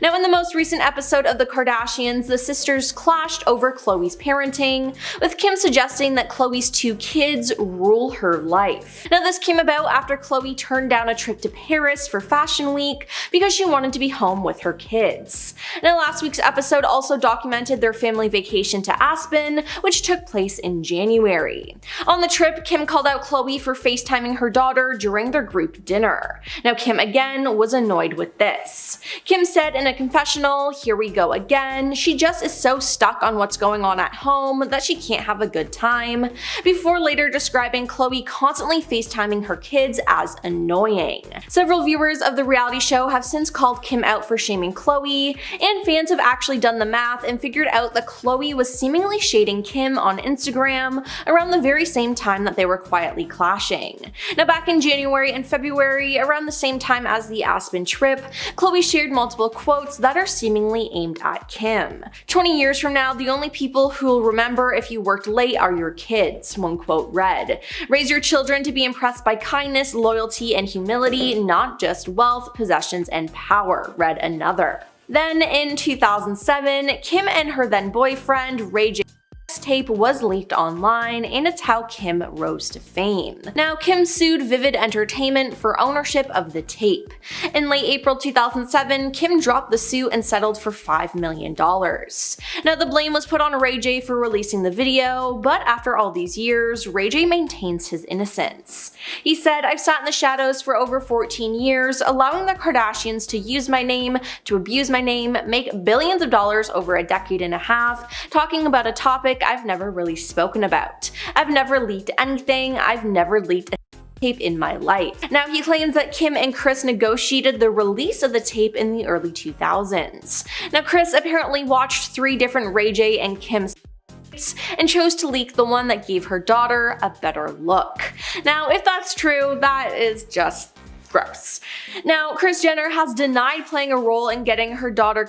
Now, in the most recent episode of the Kardashians, the sisters clashed over Khloe's parenting, with Kim suggesting that Khloe's 2 kids rule her life. Now, this came about after Khloe turned down a trip to Paris for Fashion Week because she wanted to be home with her kids. Now, last week's episode also documented their family vacation to Aspen, which took place in January. On the trip, Kim called out Khloe for FaceTiming her daughter during their group dinner. Now, Kim again was annoyed with this. Kim said in a confessional, "Here we go again. She just is so stuck on what's going on at home that she can't have a good time," before later describing Khloe constantly FaceTiming her kids as annoying. Several viewers of the reality show have since called Kim out for shaming Khloe, and fans have actually done the math and figured out that Khloe was seemingly shading Kim on Instagram around the very same time that they were quietly clashing. Now, back in January and February, around the same time as the Aspen trip, Khloe shared multiple quotes that are seemingly aimed at Kim. 20 years from now, the only people who'll remember if you worked late are your kids, one quote read. "Raise your children to be impressed by kindness, loyalty, and humility, not just wealth, possessions, and power," read another. Then in 2007, Kim and her then boyfriend, Ray J tape was leaked online, and it's how Kim rose to fame. Now, Kim sued Vivid Entertainment for ownership of the tape. In late April 2007, Kim dropped the suit and settled for $5 million. Now, the blame was put on Ray J for releasing the video, but after all these years, Ray J maintains his innocence. He said, "I've sat in the shadows for over 14 years, allowing the Kardashians to use my name, to abuse my name, make billions of dollars over a decade and a half, talking about a topic I've never really spoken about. I've never leaked anything. I've never leaked a tape in my life." Now, he claims that Kim and Kris negotiated the release of the tape in the early 2000s. Now, Kris apparently watched 3 different Ray J and Kim and chose to leak the one that gave her daughter a better look. Now, if that's true, that is just gross. Now, Kris Jenner has denied playing a role in getting her daughter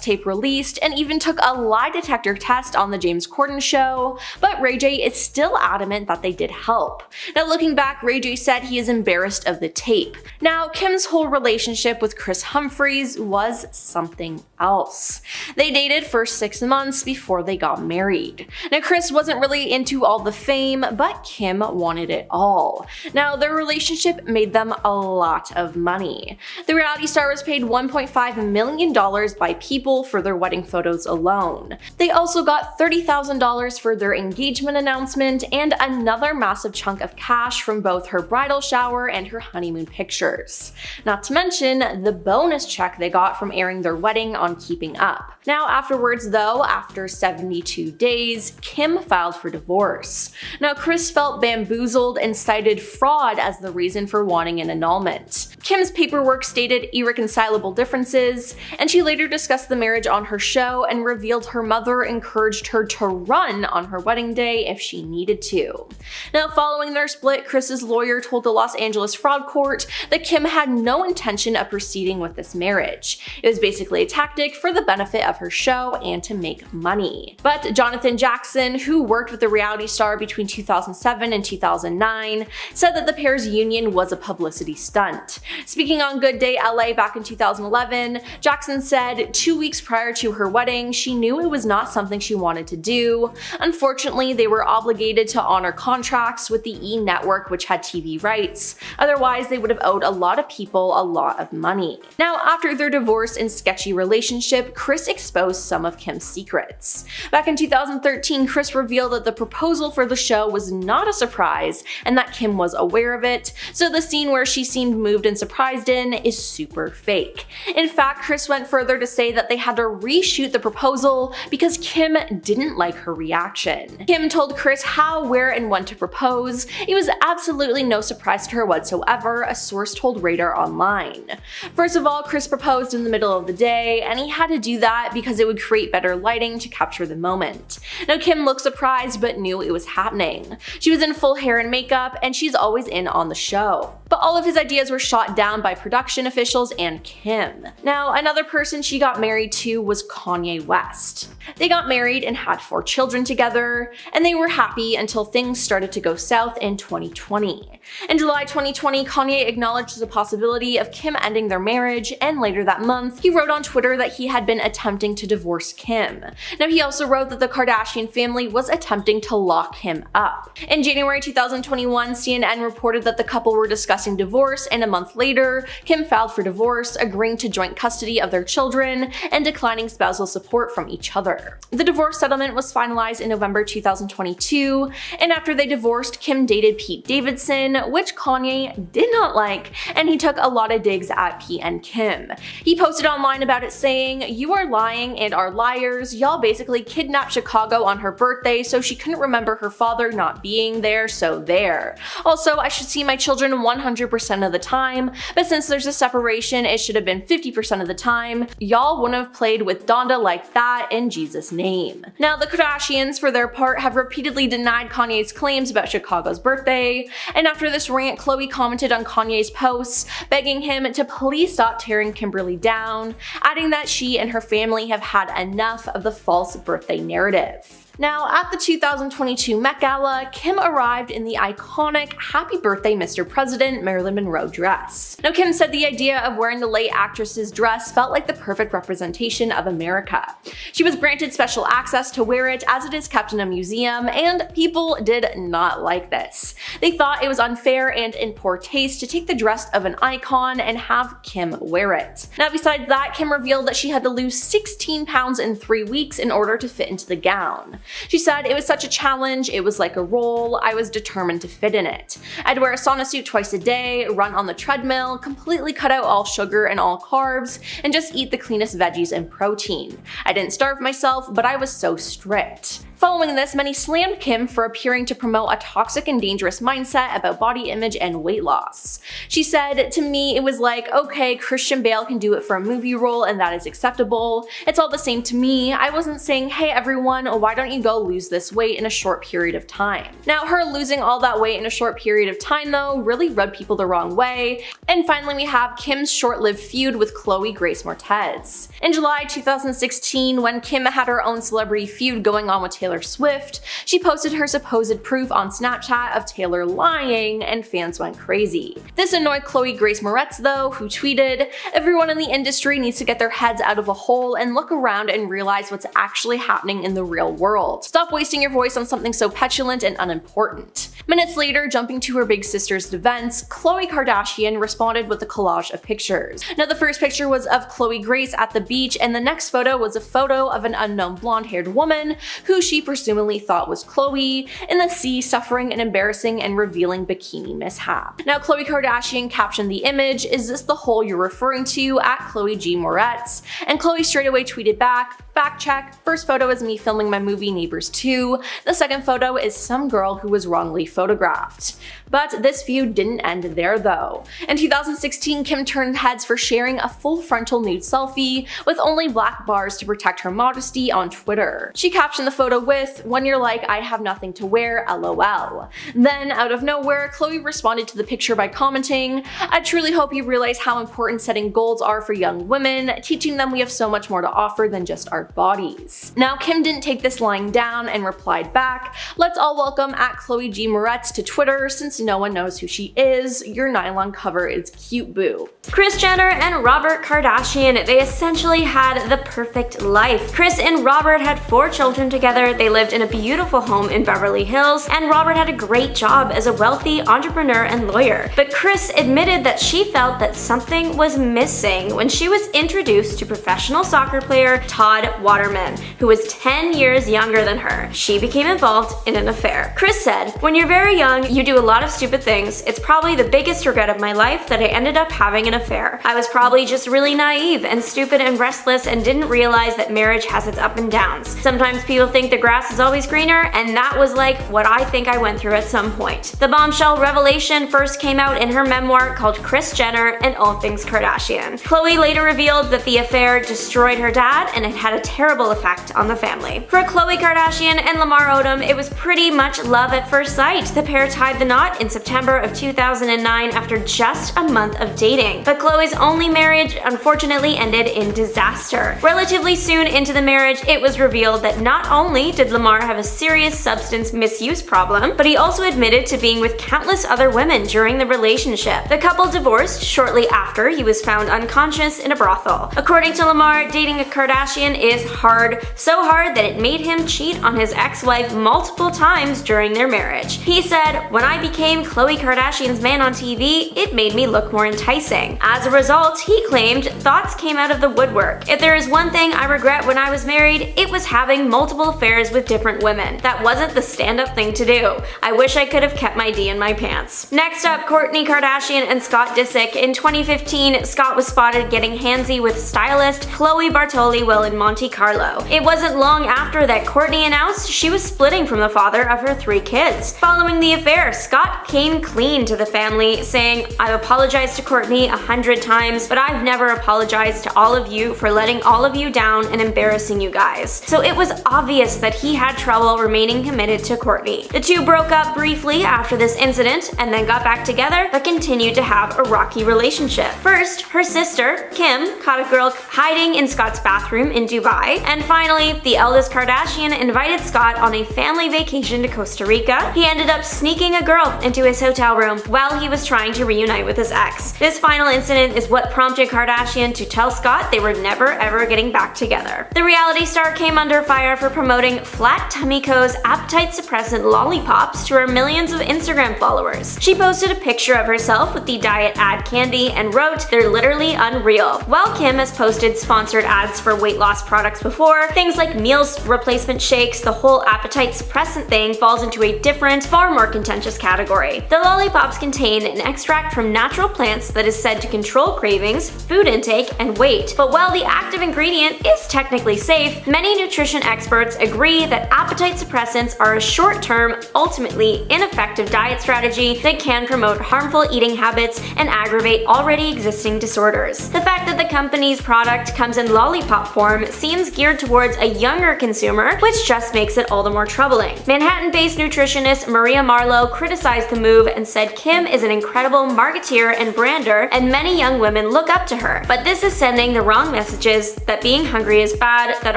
tape released and even took a lie detector test on the James Corden show, but Ray J is still adamant that they did help. Now, looking back, Ray J said he is embarrassed of the tape. Now, Kim's whole relationship with Kris Humphries was something else. They dated for 6 months before they got married. Now, Kris wasn't really into all the fame, but Kim wanted it all. Now, their relationship made them a lot of money. The reality star was paid $1.5 million by People for their wedding photos alone. They also got $30,000 for their engagement announcement and another massive chunk of cash from both her bridal shower and her honeymoon pictures. Not to mention the bonus check they got from airing their wedding on Keeping Up. Now, afterwards though, after 72 days, Kim filed for divorce. Now, Kris felt bamboozled and cited fraud as the reason for wanting an annulment. Kim's paperwork stated irreconcilable differences, and she later discussed the marriage on her show and revealed her mother encouraged her to run on her wedding day if she needed to. Now, following their split, Kris's lawyer told the Los Angeles fraud court that Kim had no intention of proceeding with this marriage. It was basically a tactic for the benefit of her show and to make money. But Jonathan Jackson, who worked with the reality star between 2007 and 2009, said that the pair's union was a publicity stunt. Speaking on Good Day LA back in 2011, Jackson said, 2 weeks prior to her wedding, she knew it was not something she wanted to do. Unfortunately, they were obligated to honor contracts with the E! Network, which had TV rights. Otherwise, they would have owed a lot of people a lot of money. Now, after their divorce and sketchy relationship, Kris exposed some of Kim's secrets. Back in 2013, Kris revealed that the proposal for the show was not a surprise and that Kim was aware of it, so the scene where she seemed moved and surprised in is super fake. In fact, Kris went further to say that they had to reshoot the proposal because Kim didn't like her reaction. Kim told Kris how, where, and when to propose. It was absolutely no surprise to her whatsoever, a source told Radar Online. First of all, Kris proposed in the middle of the day, and he had to do that because it would create better lighting to capture the moment. Now, Kim looked surprised but knew it was happening. She was in full hair and makeup, and she's always in on the show. but all of his ideas were shot down by production officials and Kim. Now, another person she got married to was Kanye West. They got married and had 4 children together, and they were happy until things started to go south in 2020. In July 2020, Kanye acknowledged the possibility of Kim ending their marriage, and later that month, he wrote on Twitter that he had been attempting to divorce Kim. Now, he also wrote that the Kardashian family was attempting to lock him up. In January 2021, CNN reported that the couple were discussing divorce, and a month later, Kim filed for divorce, agreeing to joint custody of their children and declining spousal support from each other. The divorce settlement was finalized in November 2022, and after they divorced, Kim dated Pete Davidson, which Kanye did not like, and he took a lot of digs at Pete and Kim. He posted online about it saying, "You are lying and are liars. Y'all basically kidnapped Chicago on her birthday so she couldn't remember her father not being there, so there. Also, I should see my children 100% of the time, but since there's a separation, it should have been 50% of the time. Y'all wouldn't have played with Donda like that in Jesus' name." Now, the Kardashians, for their part, have repeatedly denied Kanye's claims about Chicago's birthday, and after this rant, Khloe commented on Kanye's posts, begging him to please stop tearing Kimberly down, adding that she and her family have had enough of the false birthday narrative. Now, at the 2022 Met Gala, Kim arrived in the iconic Happy Birthday Mr. President Marilyn Monroe dress. Now, Kim said the idea of wearing the late actress's dress felt like the perfect representation of America. She was granted special access to wear it as it is kept in a museum, and people did not like this. They thought it was unfair and in poor taste to take the dress of an icon and have Kim wear it. Now, besides that, Kim revealed that she had to lose 16 pounds in 3 weeks in order to fit into the gown. She said, "It was such a challenge, it was like a role, I was determined to fit in it. I'd wear a sauna suit twice a day, run on the treadmill, completely cut out all sugar and all carbs, and just eat the cleanest veggies and protein. I didn't starve myself, but I was so strict." Following this, many slammed Kim for appearing to promote a toxic and dangerous mindset about body image and weight loss. She said, "To me, it was like, okay, Christian Bale can do it for a movie role and that is acceptable. It's all the same to me. I wasn't saying, hey everyone, why don't you go lose this weight in a short period of time." Now, her losing all that weight in a short period of time, though, really rubbed people the wrong way. And finally, we have Kim's short-lived feud with Chloe Grace Moretz. In July 2016, when Kim had her own celebrity feud going on with Taylor Swift, she posted her supposed proof on Snapchat of Taylor lying, and fans went crazy. This annoyed Chloe Grace Moretz, though, who tweeted, "Everyone in the industry needs to get their heads out of a hole and look around and realize what's actually happening in the real world. Stop wasting your voice on something so petulant and unimportant." Minutes later, jumping to her big sister's defense, Khloe Kardashian responded with a collage of pictures. Now, the first picture was of Chloe Grace at the beach, and the next photo was a photo of an unknown blonde-haired woman who she presumably thought was Chloe in the sea, suffering an embarrassing and revealing bikini mishap. Now, Khloe Kardashian captioned the image, "Is this the hole you're referring to?" at Chloe G. Moretz, and Chloe straight away tweeted back, "Fact check, first photo is me filming my movie Neighbors 2, the second photo is some girl who was wrongly photographed." But this feud didn't end there, though. In 2016, Kim turned heads for sharing a full frontal nude selfie with only black bars to protect her modesty on Twitter. She captioned the photo with, "When you're like, I have nothing to wear, LOL." Then, out of nowhere, Chloe responded to the picture by commenting, "I truly hope you realize how important setting goals are for young women, teaching them we have so much more to offer than just our bodies." Now, Kim didn't take this lying down and replied back, "Let's all welcome at Chloe G. Moretz to Twitter since no one knows who she is. Your nylon cover is cute, boo." Kris Jenner and Robert Kardashian, they essentially had the perfect life. Kris and Robert had 4 children together, they lived in a beautiful home in Beverly Hills, and Robert had a great job as a wealthy entrepreneur and lawyer. But Kris admitted that she felt that something was missing when she was introduced to professional soccer player Todd Waterman, who was 10 years younger than her. She became involved in an affair. Kris said, "When you're very young, you do a lot of stupid things. It's probably the biggest regret of my life that I ended up having an affair. I was probably just really naive and stupid and restless and didn't realize that marriage has its up and downs. Sometimes people think they're grass is always greener, and that was like what I think I went through at some point. The bombshell revelation first came out in her memoir called Kris Jenner and All Things Kardashian. Khloe later revealed that the affair destroyed her dad and it had a terrible effect on the family. For Khloe Kardashian and Lamar Odom, it was pretty much love at first sight. The pair tied the knot in September of 2009 after just a month of dating. But Khloe's only marriage unfortunately ended in disaster. Relatively soon into the marriage, it was revealed that not only did Lamar have a serious substance misuse problem, but he also admitted to being with countless other women during the relationship. The couple divorced shortly after he was found unconscious in a brothel. According to Lamar, dating a Kardashian is hard, so hard that it made him cheat on his ex-wife multiple times during their marriage. He said, "When I became Khloe Kardashian's man on TV, it made me look more enticing." As a result, he claimed, thoughts came out of the woodwork. "If there is one thing I regret when I was married, it was having multiple affairs with different women. That wasn't the stand-up thing to do. I wish I could have kept my D in my pants." Next up, Kourtney Kardashian and Scott Disick. In 2015, Scott was spotted getting handsy with stylist Chloe Bartoli while in Monte Carlo. It wasn't long after that Kourtney announced she was splitting from the father of her 3 kids. Following the affair, Scott came clean to the family, saying, "I've apologized to Kourtney 100 times, but I've never apologized to all of you for letting all of you down and embarrassing you guys." So it was obvious that he had trouble remaining committed to Kourtney. The two broke up briefly after this incident and then got back together, but continued to have a rocky relationship. First, her sister, Kim, caught a girl hiding in Scott's bathroom in Dubai, and finally, the eldest Kardashian invited Scott on a family vacation to Costa Rica. He ended up sneaking a girl into his hotel room while he was trying to reunite with his ex. This final incident is what prompted Kardashian to tell Scott they were never ever getting back together. The reality star came under fire for promoting Flat Tummy Co.'s appetite suppressant lollipops to her millions of Instagram followers. She posted a picture of herself with the diet ad candy and wrote, "They're literally unreal." While Kim has posted sponsored ads for weight loss products before, things like meals replacement shakes, the whole appetite suppressant thing falls into a different, far more contentious category. The lollipops contain an extract from natural plants that is said to control cravings, food intake, and weight. But while the active ingredient is technically safe, many nutrition experts agree that appetite suppressants are a short-term, ultimately ineffective diet strategy that can promote harmful eating habits and aggravate already existing disorders. The fact that the company's product comes in lollipop form seems geared towards a younger consumer, which just makes it all the more troubling. Manhattan-based nutritionist Maria Marlowe criticized the move and said Kim is an incredible marketeer and brander, and many young women look up to her. But this is sending the wrong messages that being hungry is bad, that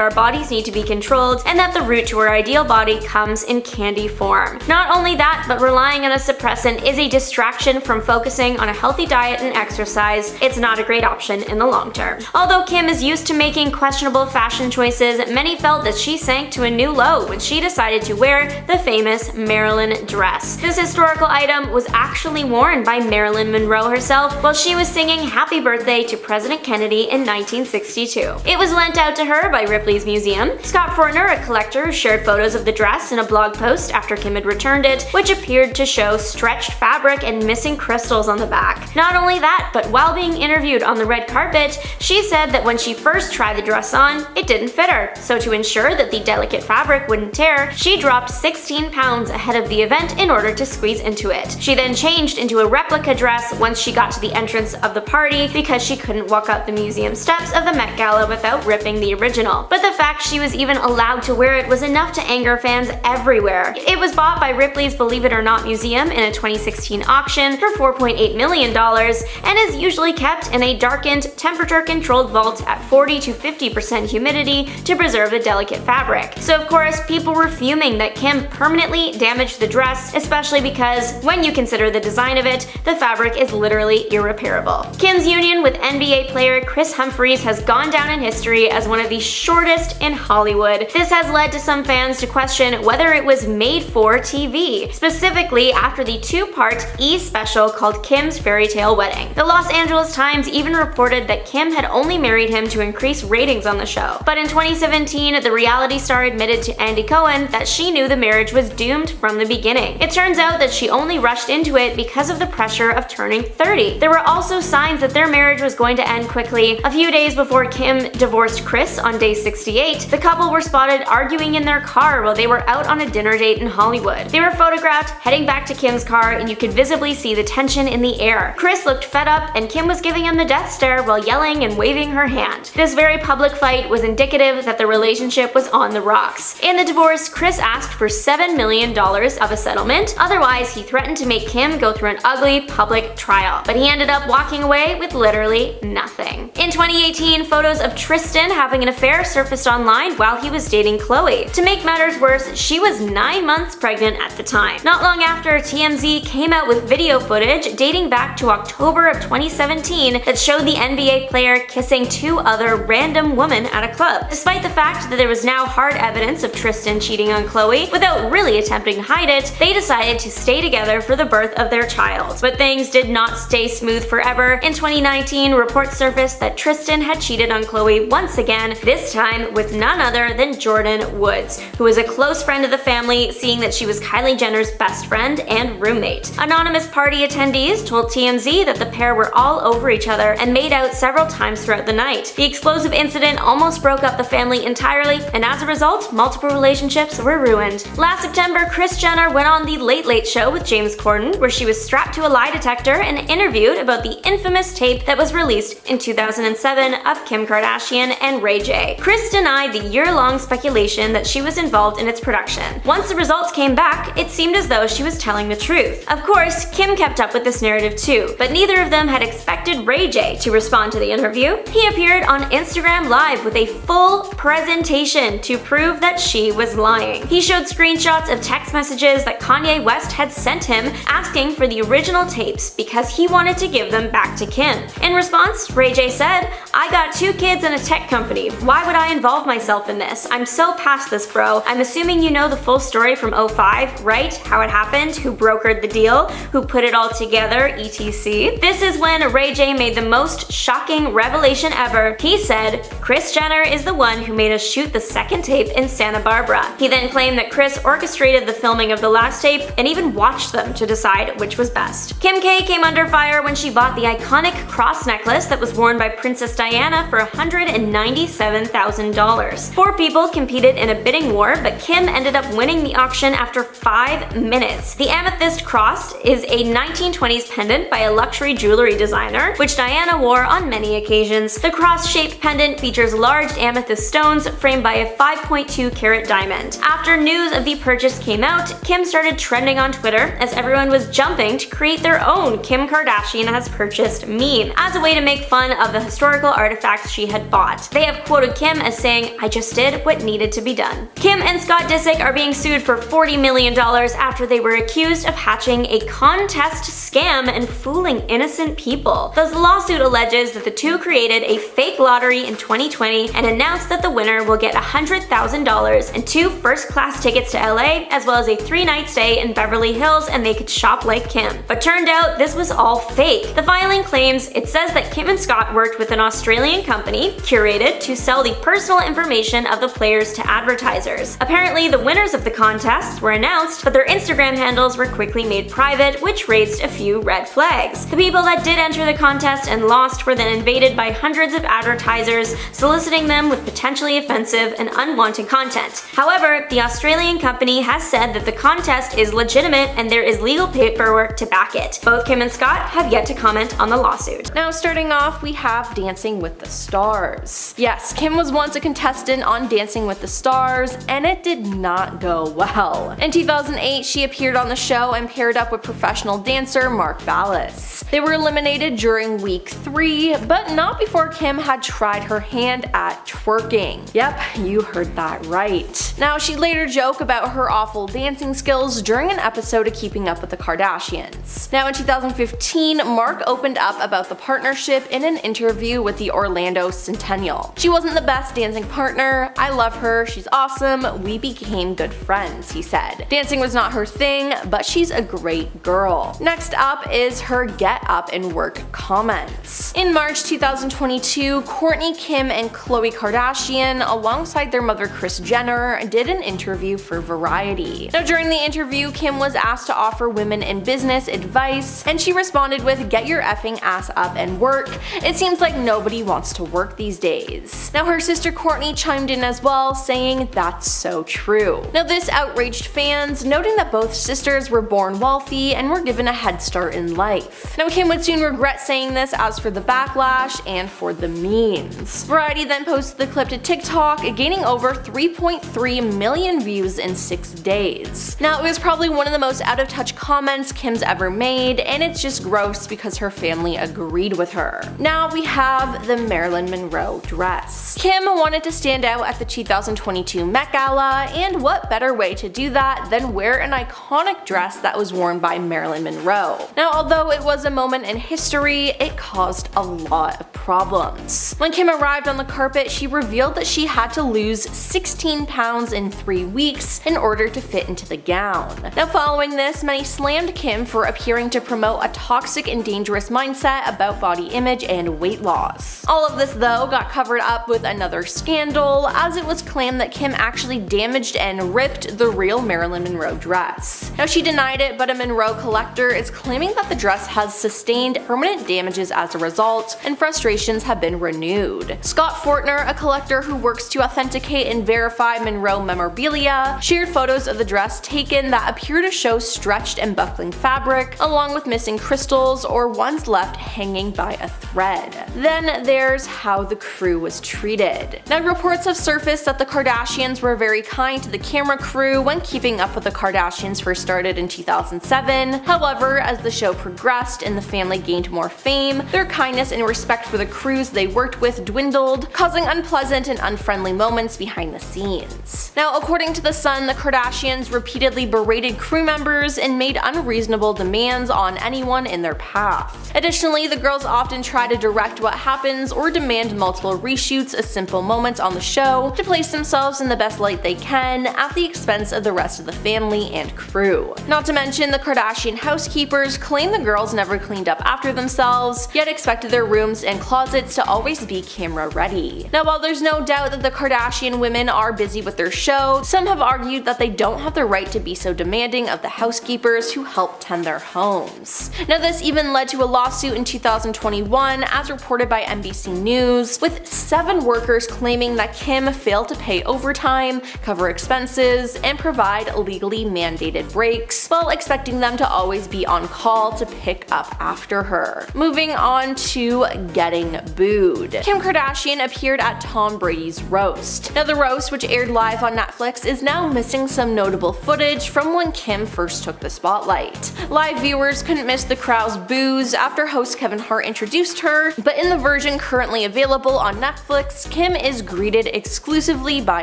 our bodies need to be controlled, and that the route to our ideal body comes in candy form. Not only that, but relying on a suppressant is a distraction from focusing on a healthy diet and exercise. It's not a great option in the long term. Although Kim is used to making questionable fashion choices, many felt that she sank to a new low when she decided to wear the famous Marilyn dress. This historical item was actually worn by Marilyn Monroe herself while she was singing Happy Birthday to President Kennedy in 1962. It was lent out to her by Ripley's Museum. Scott Fortner, a collector, shared photos of the dress in a blog post after Kim had returned it, which appeared to show stretched fabric and missing crystals on the back. Not only that, but while being interviewed on the red carpet, she said that when she first tried the dress on, it didn't fit her. So to ensure that the delicate fabric wouldn't tear, she dropped 16 pounds ahead of the event in order to squeeze into it. She then changed into a replica dress once she got to the entrance of the party because she couldn't walk up the museum steps of the Met Gala without ripping the original. But the fact she was even allowed to wear it was enough to anger fans everywhere. It was bought by Ripley's Believe It or Not Museum in a 2016 auction for $4.8 million and is usually kept in a darkened, temperature-controlled vault at 40 to 50% humidity to preserve the delicate fabric. So of course, people were fuming that Kim permanently damaged the dress, especially because when you consider the design of it, the fabric is literally irreparable. Kim's union with NBA player Kris Humphries has gone down in history as one of the shortest in Hollywood. This has led to some fans to question whether it was made for TV, specifically after the 2-part E! special called Kim's Fairy Tale Wedding. The Los Angeles Times even reported that Kim had only married him to increase ratings on the show. But in 2017, the reality star admitted to Andy Cohen that she knew the marriage was doomed from the beginning. It turns out that she only rushed into it because of the pressure of turning 30. There were also signs that their marriage was going to end quickly. A few days before Kim divorced Kris on day 68, the couple were spotted arguing arguing in their car while they were out on a dinner date in Hollywood. They were photographed heading back to Kim's car, and you could visibly see the tension in the air. Kris looked fed up, and Kim was giving him the death stare while yelling and waving her hand. This very public fight was indicative that the relationship was on the rocks. In the divorce, Kris asked for $7 million of a settlement, otherwise he threatened to make Kim go through an ugly public trial, but he ended up walking away with literally nothing. In 2018, photos of Tristan having an affair surfaced online while he was dating Khloe. To make matters worse, she was 9 months pregnant at the time. Not long after, TMZ came out with video footage dating back to October of 2017 that showed the NBA player kissing 2 other random women at a club. Despite the fact that there was now hard evidence of Tristan cheating on Khloe, without really attempting to hide it, they decided to stay together for the birth of their child. But things did not stay smooth forever. In 2019, reports surfaced that Tristan had cheated on Khloe once again, this time with none other than Jordan Woods, who was a close friend of the family, seeing that she was Kylie Jenner's best friend and roommate. Anonymous party attendees told TMZ that the pair were all over each other and made out several times throughout the night. The explosive incident almost broke up the family entirely, and as a result, multiple relationships were ruined. Last September, Kris Jenner went on The Late Late Show with James Corden, where she was strapped to a lie detector and interviewed about the infamous tape that was released in 2007 of Kim Kardashian and Ray J. Kris denied the year-long speculation that she was involved in its production. Once the results came back, it seemed as though she was telling the truth. Of course, Kim kept up with this narrative too, but neither of them had expected Ray J to respond to the interview. He appeared on Instagram Live with a full presentation to prove that she was lying. He showed screenshots of text messages that Kanye West had sent him asking for the original tapes because he wanted to give them back to Kim. In response, Ray J said, "I got 2 kids and a tech company. Why would I involve myself in this? I'm so past this, bro. I'm assuming you know the full story from 05, right? How it happened, who brokered the deal, who put it all together, etc." This is when Ray J made the most shocking revelation ever. He said, "Kris Jenner is the one who made us shoot the second tape in Santa Barbara." He then claimed that Kris orchestrated the filming of the last tape and even watched them to decide which was best. Kim K came under fire when she bought the iconic cross necklace that was worn by Princess Diana for $197,000. 4 people competed in a bidding war, but Kim ended up winning the auction after 5 minutes. The amethyst cross is a 1920s pendant by a luxury jewelry designer, which Diana wore on many occasions. The cross-shaped pendant features large amethyst stones framed by a 5.2 carat diamond. After news of the purchase came out, Kim started trending on Twitter as everyone was jumping to create their own Kim Kardashian has purchased meme as a way to make fun of the historical artifacts she had bought. They have quoted Kim as saying, "I just did what needed to be done." Kim and Scott Disick are being sued for $40 million after they were accused of hatching a contest scam and fooling innocent people. The lawsuit alleges that the two created a fake lottery in 2020 and announced that the winner will get $100,000 and 2 first-class tickets to LA, as well as a 3-night stay in Beverly Hills, and they could shop like Kim. But turned out this was all fake. The filing claims it says that Kim and Scott worked with an Australian company, Curated, to sell the personal information of the players to advertisers. Apparently, the winners of the contest were announced, but their Instagram handles were quickly made private, which raised a few red flags. The people that did enter the contest and lost were then invaded by hundreds of advertisers, soliciting them with potentially offensive and unwanted content. However, the Australian company has said that the contest is legitimate and there is legal paperwork to back it. Both Kim and Scott have yet to comment on the lawsuit. Now, starting off, we have Dancing with the Stars. Yes, Kim was once a contestant on Dancing with the Stars, and it did not go well. In 2008, she appeared on the show and paired up with professional dancer Mark Ballas. They were eliminated during week 3, but not before Kim had tried her hand at twerking. Yep, you heard that right. Now, she later joked about her awful dancing skills during an episode of Keeping Up with the Kardashians. Now, in 2015, Mark opened up about the partnership in an interview with the Orlando Centennial. "She wasn't the best dancing partner. I love her. She's awesome. We became good friends," he said. Dancing was not her thing, but she's a great girl. Next up is her get up and work comments. In March 2022, Kourtney, Kim, and Khloe Kardashian, alongside their mother Kris Jenner, did an interview for Variety. Now, during the interview, Kim was asked to offer women in business advice, and she responded with, "Get your effing ass up and work. It seems like nobody wants to work these days." Now, her sister Kourtney chimed in as well, saying, saying that's so true. Now this outraged fans, noting that both sisters were born wealthy and were given a head start in life. Now Kim would soon regret saying this as for the backlash and for the memes. Variety then posted the clip to TikTok, gaining over 3.3 million views in 6 days. Now it was probably one of the most out of touch comments Kim's ever made, and it's just gross because her family agreed with her. Now we have the Marilyn Monroe dress. Kim wanted to stand out at the 2022 Met Gala, and what better way to do that than wear an iconic dress that was worn by Marilyn Monroe. Now although it was a moment in history, it caused a lot of problems. When Kim arrived on the carpet, she revealed that she had to lose 16 pounds in 3 weeks in order to fit into the gown. Now following this, many slammed Kim for appearing to promote a toxic and dangerous mindset about body image and weight loss. All of this though got covered up with another scandal, as it was claimed that Kim actually damaged and ripped the real Marilyn Monroe dress. Now she denied it, but a Monroe collector is claiming that the dress has sustained permanent damages as a result, and frustrations have been renewed. Scott Fortner, a collector who works to authenticate and verify Monroe memorabilia, shared photos of the dress taken that appear to show stretched and buckling fabric, along with missing crystals or ones left hanging by a thread. Then there's how the crew was treated. Now reports have surfaced that the Kardashians were very kind to the camera crew when Keeping Up with the Kardashians first started in 2007. However, as the show progressed and the family gained more fame, their kindness and respect for the crews they worked with dwindled, causing unpleasant and unfriendly moments behind the scenes. Now according to The Sun, the Kardashians repeatedly berated crew members and made unreasonable demands on anyone in their path. Additionally, the girls often try to direct what happens or demand multiple reshoots of simple moments on the show to place themselves in the best light they can at the expense of the rest of the family and crew. Not to mention, the Kardashian housekeepers claim the girls never cleaned up after themselves, yet expected their rooms and closets to always be camera ready. Now while there's no doubt that the Kardashian women are busy with their show, some have argued that they don't have the right to be so demanding of the housekeepers who help tend their homes. Now this even led to a lawsuit in 2021, as reported by NBC News, with 7 workers claiming that Kim failed to pay overtime, cover expenses, and provide legally mandated breaks, while expecting them to always be on call to pick up after her. Moving on to getting booed. Kim Kardashian appeared at Tom Brady's roast. Now the roast, which aired live on Netflix, is now missing some notable footage from when Kim first took the spotlight. Live viewers couldn't miss the crowd's boos after host Kevin Hart introduced her, but in the version currently available on Netflix, Kim is greeted exclusively by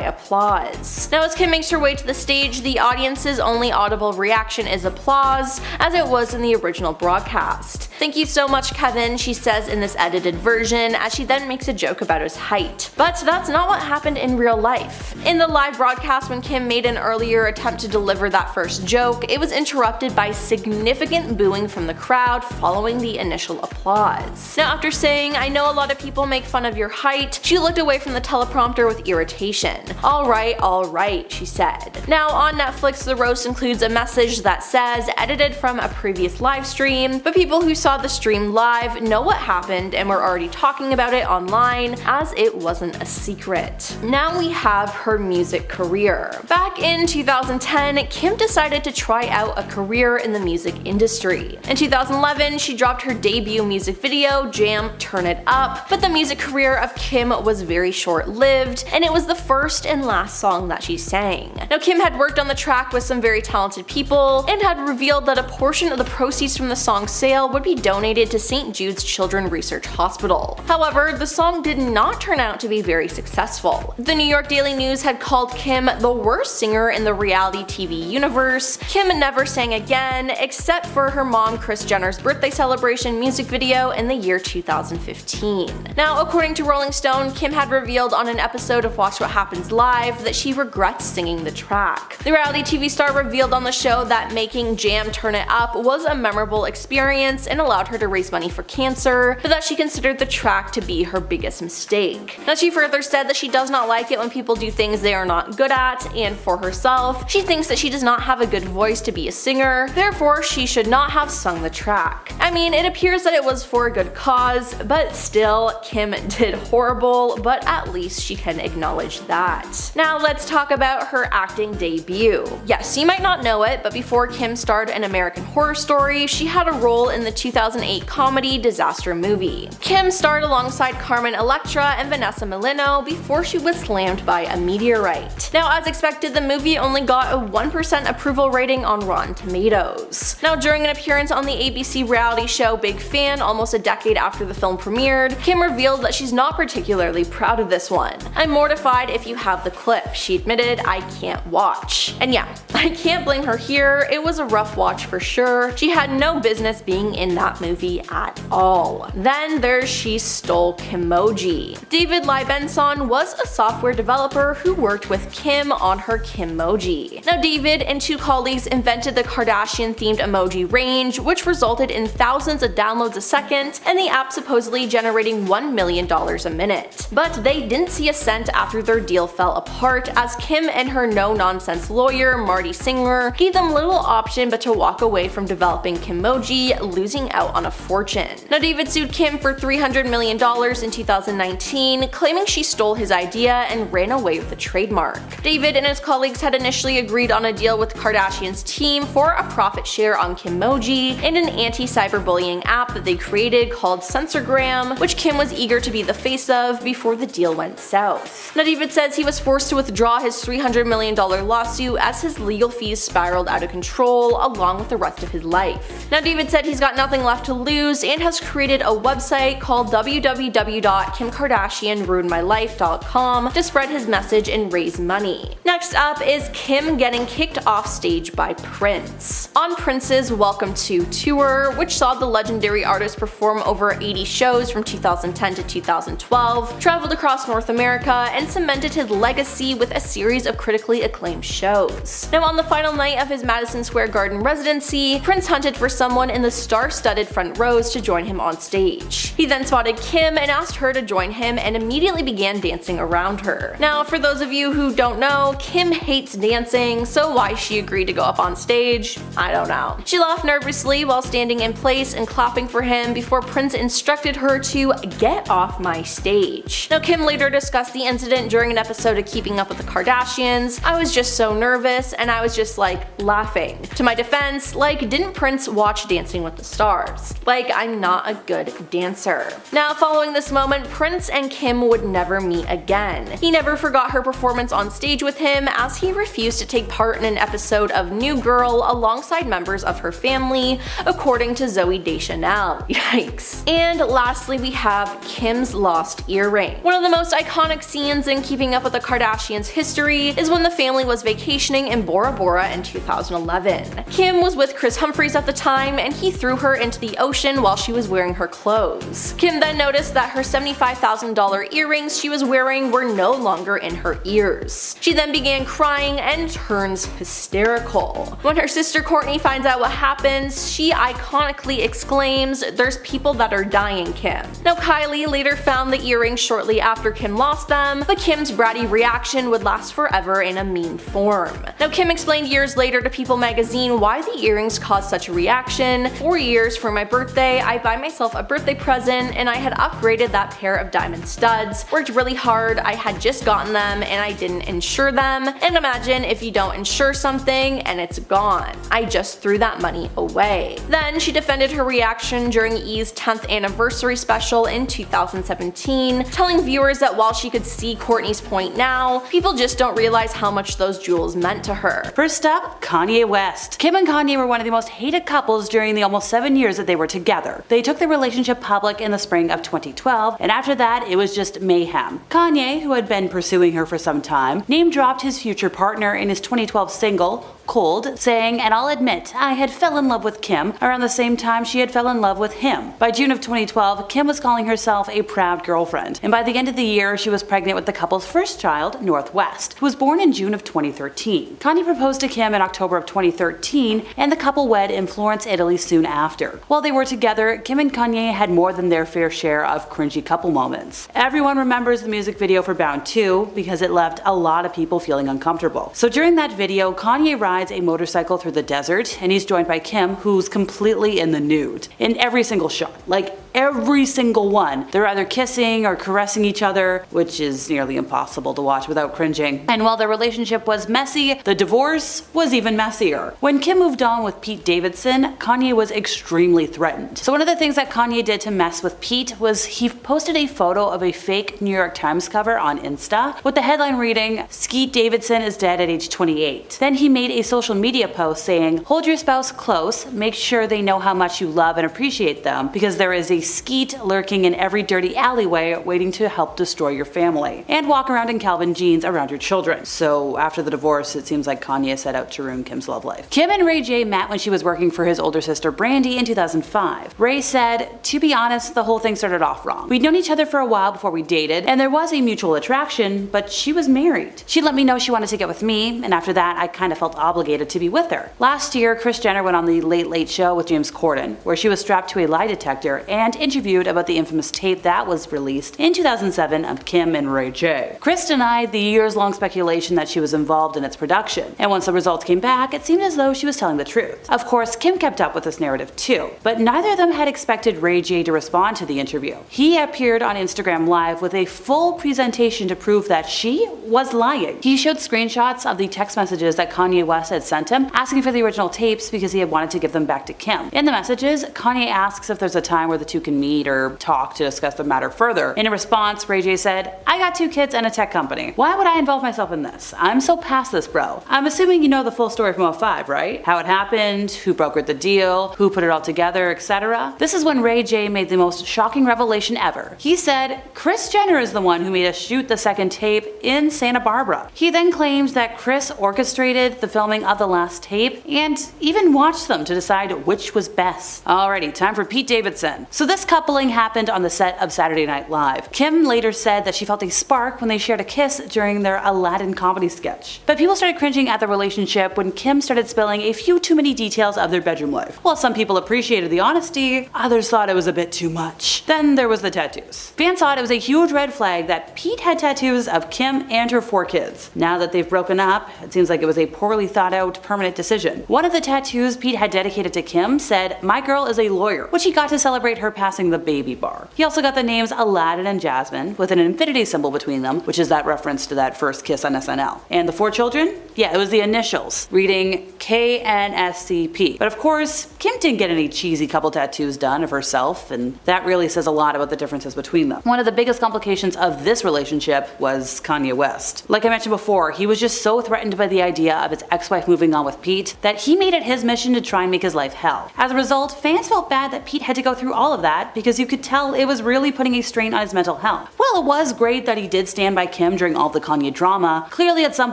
applause. Now as Kim makes her way to the stage, the audience's only audible reaction is applause, as it was in the original broadcast. "Thank you so much, Kevin," she says in this edited version, as she then makes a joke about his height. But that's not what happened in real life. In the live broadcast, when Kim made an earlier attempt to deliver that first joke, it was interrupted by significant booing from the crowd following the initial applause. Now after saying, "I know a lot of people make fun of your height," she looked away from the teleprompter with irritation. All right, she said. Now on Netflix, the roast includes a message that says, edited from a previous live stream, but people who saw the stream live know what happened and were already talking about it online, as it wasn't a secret. Now we have her music career. Back in 2010, Kim decided to try out a career in the music industry. In 2011, she dropped her debut music video, Jam Turn It Up, but the music career of Kim was very short-lived, and it was the first and last song that she sang. Now Kim had worked on the track with some very talented people, and had revealed that a portion of the proceeds from the song's sale would be donated to St. Jude's Children's Research Hospital. However, the song did not turn out to be very successful. The New York Daily News had called Kim the worst singer in the reality TV universe. Kim never sang again, except for her mom Kris Jenner's birthday celebration music video in the year 2015. Now, according to Rolling Stone, Kim had revealed on an episode of Watch What Happens Live that she regrets singing the track. The reality TV star revealed on the show that making Jam Turn It Up was a memorable experience and allowed her to raise money for cancer, but that she considered the track to be her biggest mistake. Now she further said that she does not like it when people do things they are not good at, and for herself, she thinks that she does not have a good voice to be a singer, therefore she should not have sung the track. I mean, it appears that it was for a good cause, but still, Kim did horrible, but at least she can acknowledge that. that. Now let's talk about her acting debut. Yes, you might not know it, but before Kim starred in American Horror Story, she had a role in the 2008 comedy Disaster Movie. Kim starred alongside Carmen Electra and Vanessa Milano before she was slammed by a meteorite. Now, as expected, the movie only got a 1% approval rating on Rotten Tomatoes. Now, during an appearance on the ABC reality show Big Fan almost a decade after the film premiered, Kim revealed that she's not particularly proud of this one. "I'm mortified if you have the clip," she admitted. "I can't watch." And yeah, I can't blame her here. It was a rough watch for sure. She had no business being in that movie at all. Then there's She Stole Kimoji. David Benson was a software developer who worked with Kim on her Kimoji. Now, David and two colleagues invented the Kardashian-themed emoji range, which resulted in thousands of downloads a second and the app supposedly generating $1 million a minute. But they didn't see a cent after their deal fell apart, as Kim and her no-nonsense lawyer, Marty Singer, gave them little option but to walk away from developing Kimoji, losing out on a fortune. Now, David sued Kim for $300 million in 2019, claiming she stole his idea and ran away with the trademark. David and his colleagues had initially agreed on a deal with Kardashian's team for a profit share on Kimoji and an anti-cyberbullying app that they created called Censorgram, which Kim was eager to be the face of before the deal went south. Now, David says he was forced to withdraw his $300 million lawsuit as his legal fees spiraled out of control along with the rest of his life. Now, David said he's got nothing left to lose and has created a website called www.kimkardashianruinedmylife.com to spread his message and raise money. Next up is Kim getting kicked off stage by Prince. On Prince's Welcome to Tour, which saw the legendary artist perform over 80 shows from 2010 to 2012, traveled across North America, and cemented his legacy with a series of critically acclaimed shows. Now, on the final night of his Madison Square Garden residency, Prince hunted for someone in the star-studded front rows to join him on stage. He then spotted Kim and asked her to join him and immediately began dancing around her. Now, for those of you who don't know, Kim hates dancing, so why she agreed to go up on stage, I don't know. She laughed nervously while standing in place and clapping for him before Prince instructed her to get off my stage. Now, Kim later discussed the incident during an episode of Keeping Up with the Kardashians. "I was just so nervous and I was just like laughing. To my defense, like, didn't Prince watch Dancing with the Stars? Like, I'm not a good dancer." Now, following this moment, Prince and Kim would never meet again. He never forgot her performance on stage with him, as he refused to take part in an episode of New Girl alongside members of her family, according to Zooey Deschanel. Yikes. And lastly, we have Kim's lost earring. One of the most iconic scenes in Keeping Up with the Kardashians history is when the family was vacationing in Bora Bora in 2011. Kim was with Humphries at the time, and he threw her into the ocean while she was wearing her clothes. Kim then noticed that her $75,000 earrings she was wearing were no longer in her ears. She then began crying and turns hysterical. When her sister Kourtney finds out what happens, she iconically exclaims, "There's people that are dying, Kim." Now, Kylie later found the earrings shortly after Kim lost them, but Kim's bratty reaction would last forever in a meme form. Now, Kim explained years later to People magazine why the earrings caused such a reaction. "For years, for my birthday, I buy myself a birthday present and I had upgraded that pair of diamond studs. Worked really hard, I had just gotten them and I didn't insure them. And imagine if you don't insure something and it's gone. I just threw that money away." Then she defended her reaction during E's 10th anniversary special in 2017, telling viewers that while she could see Kourtney's point now, people just don't realize how much those jewels meant to her. First up, Kanye West. Kim and Kanye were one of the most hated couples during the almost 7 years that they were together. They took their relationship public in the spring of 2012, and after that, it was just mayhem. Kanye, who had been pursuing her for some time, name-dropped his future partner in his 2012 single, Cold, saying, "And I'll admit, I had fell in love with Kim around the same time she had fell in love with him." By June of 2012, Kim was calling herself a proud girlfriend, and by the end of the year, she was pregnant with the couple's first child, Northwest, who was born in June of 2013. Kanye proposed to Kim in October of 2013, and the couple wed in Florence, Italy soon after. While they were together, Kim and Kanye had more than their fair share of cringy couple moments. Everyone remembers the music video for Bound 2 because it left a lot of people feeling uncomfortable. So during that video, Kanye rides a motorcycle through the desert, and he's joined by Kim, who's completely in the nude. In every single shot. Like, every single one. They're either kissing or caressing each other, which is nearly impossible to watch without cringing. And while their relationship was messy, the divorce was even messier. When Kim moved on with Pete Davidson, Kanye was extremely threatened. So one of the things that Kanye did to mess with Pete was he posted a photo of a fake New York Times cover on Insta with the headline reading, "Skeet Davidson is dead at age 28. Then he made a social media post saying, "Hold your spouse close, make sure they know how much you love and appreciate them, because there is a skeet lurking in every dirty alleyway waiting to help destroy your family. And walk around in Calvin jeans around your children." So after the divorce, it seems like Kanye set out to ruin Kim's love life. Kim and Ray J met when she was working for his older sister Brady in 2005. Ray said, "To be honest, the whole thing started off wrong. We'd known each other for a while before we dated, and there was a mutual attraction, but she was married. She let me know she wanted to get with me, and after that, I kind of felt obligated to be with her." Last year, Kris Jenner went on the Late Late Show with James Corden, where she was strapped to a lie detector and interviewed about the infamous tape that was released in 2007 of Kim and Ray J. Kris denied the years-long speculation that she was involved in its production, and once the results came back, it seemed as though she was telling the truth. Of course, Kim kept up with this narrative too, but neither of them had expected Ray J to respond to the interview. He appeared on Instagram Live with a full presentation to prove that she was lying. He showed screenshots of the text messages that Kanye West had sent him, asking for the original tapes because he had wanted to give them back to Kim. In the messages, Kanye asks if there's a time where the two can meet or talk to discuss the matter further. In a response, Ray J said, "I got 2 kids and a tech company. Why would I involve myself in this? I'm so past this, bro. I'm assuming you know the full story from 05, right? How it happened, who brokered the deal, who put it all together, etc." This is when Ray J made the most shocking revelation ever. He said, "Kris Jenner is the one who made us shoot the second tape in Santa Barbara." He then claimed that Kris orchestrated the filming of the last tape and even watched them to decide which was best. Alrighty, time for Pete Davidson. So this coupling happened on the set of Saturday Night Live. Kim later said that she felt a spark when they shared a kiss during their Aladdin comedy sketch. But people started cringing at the relationship when Kim started spilling a few too many details of their bedroom life. While some people appreciated the honesty, others thought it was a bit too much. Then there was the tattoos. Fans thought it was a huge red flag that Pete had tattoos of Kim and her 4 kids. Now that they've broken up, it seems like it was a poorly thought out permanent decision. One of the tattoos Pete had dedicated to Kim said, "My girl is a lawyer," which he got to celebrate her passing the baby bar. He also got the names Aladdin and Jasmine with an infinity symbol between them, which is that reference to that first kiss on SNL. And the 4 children? Yeah, it was the initials, reading KNSCP. But of course, Kim didn't get any cheesy couple tattoos done of herself, and that really says a lot about the differences between them. One of the biggest complications of this relationship was Kanye West. Like I mentioned before, he was just so threatened by the idea of his ex-wife moving on with Pete that he made it his mission to try and make his life hell. As a result, fans felt bad that Pete had to go through all of that because you could tell it was really putting a strain on his mental health. While it was great that he did stand by Kim during all the Kanye drama, clearly at some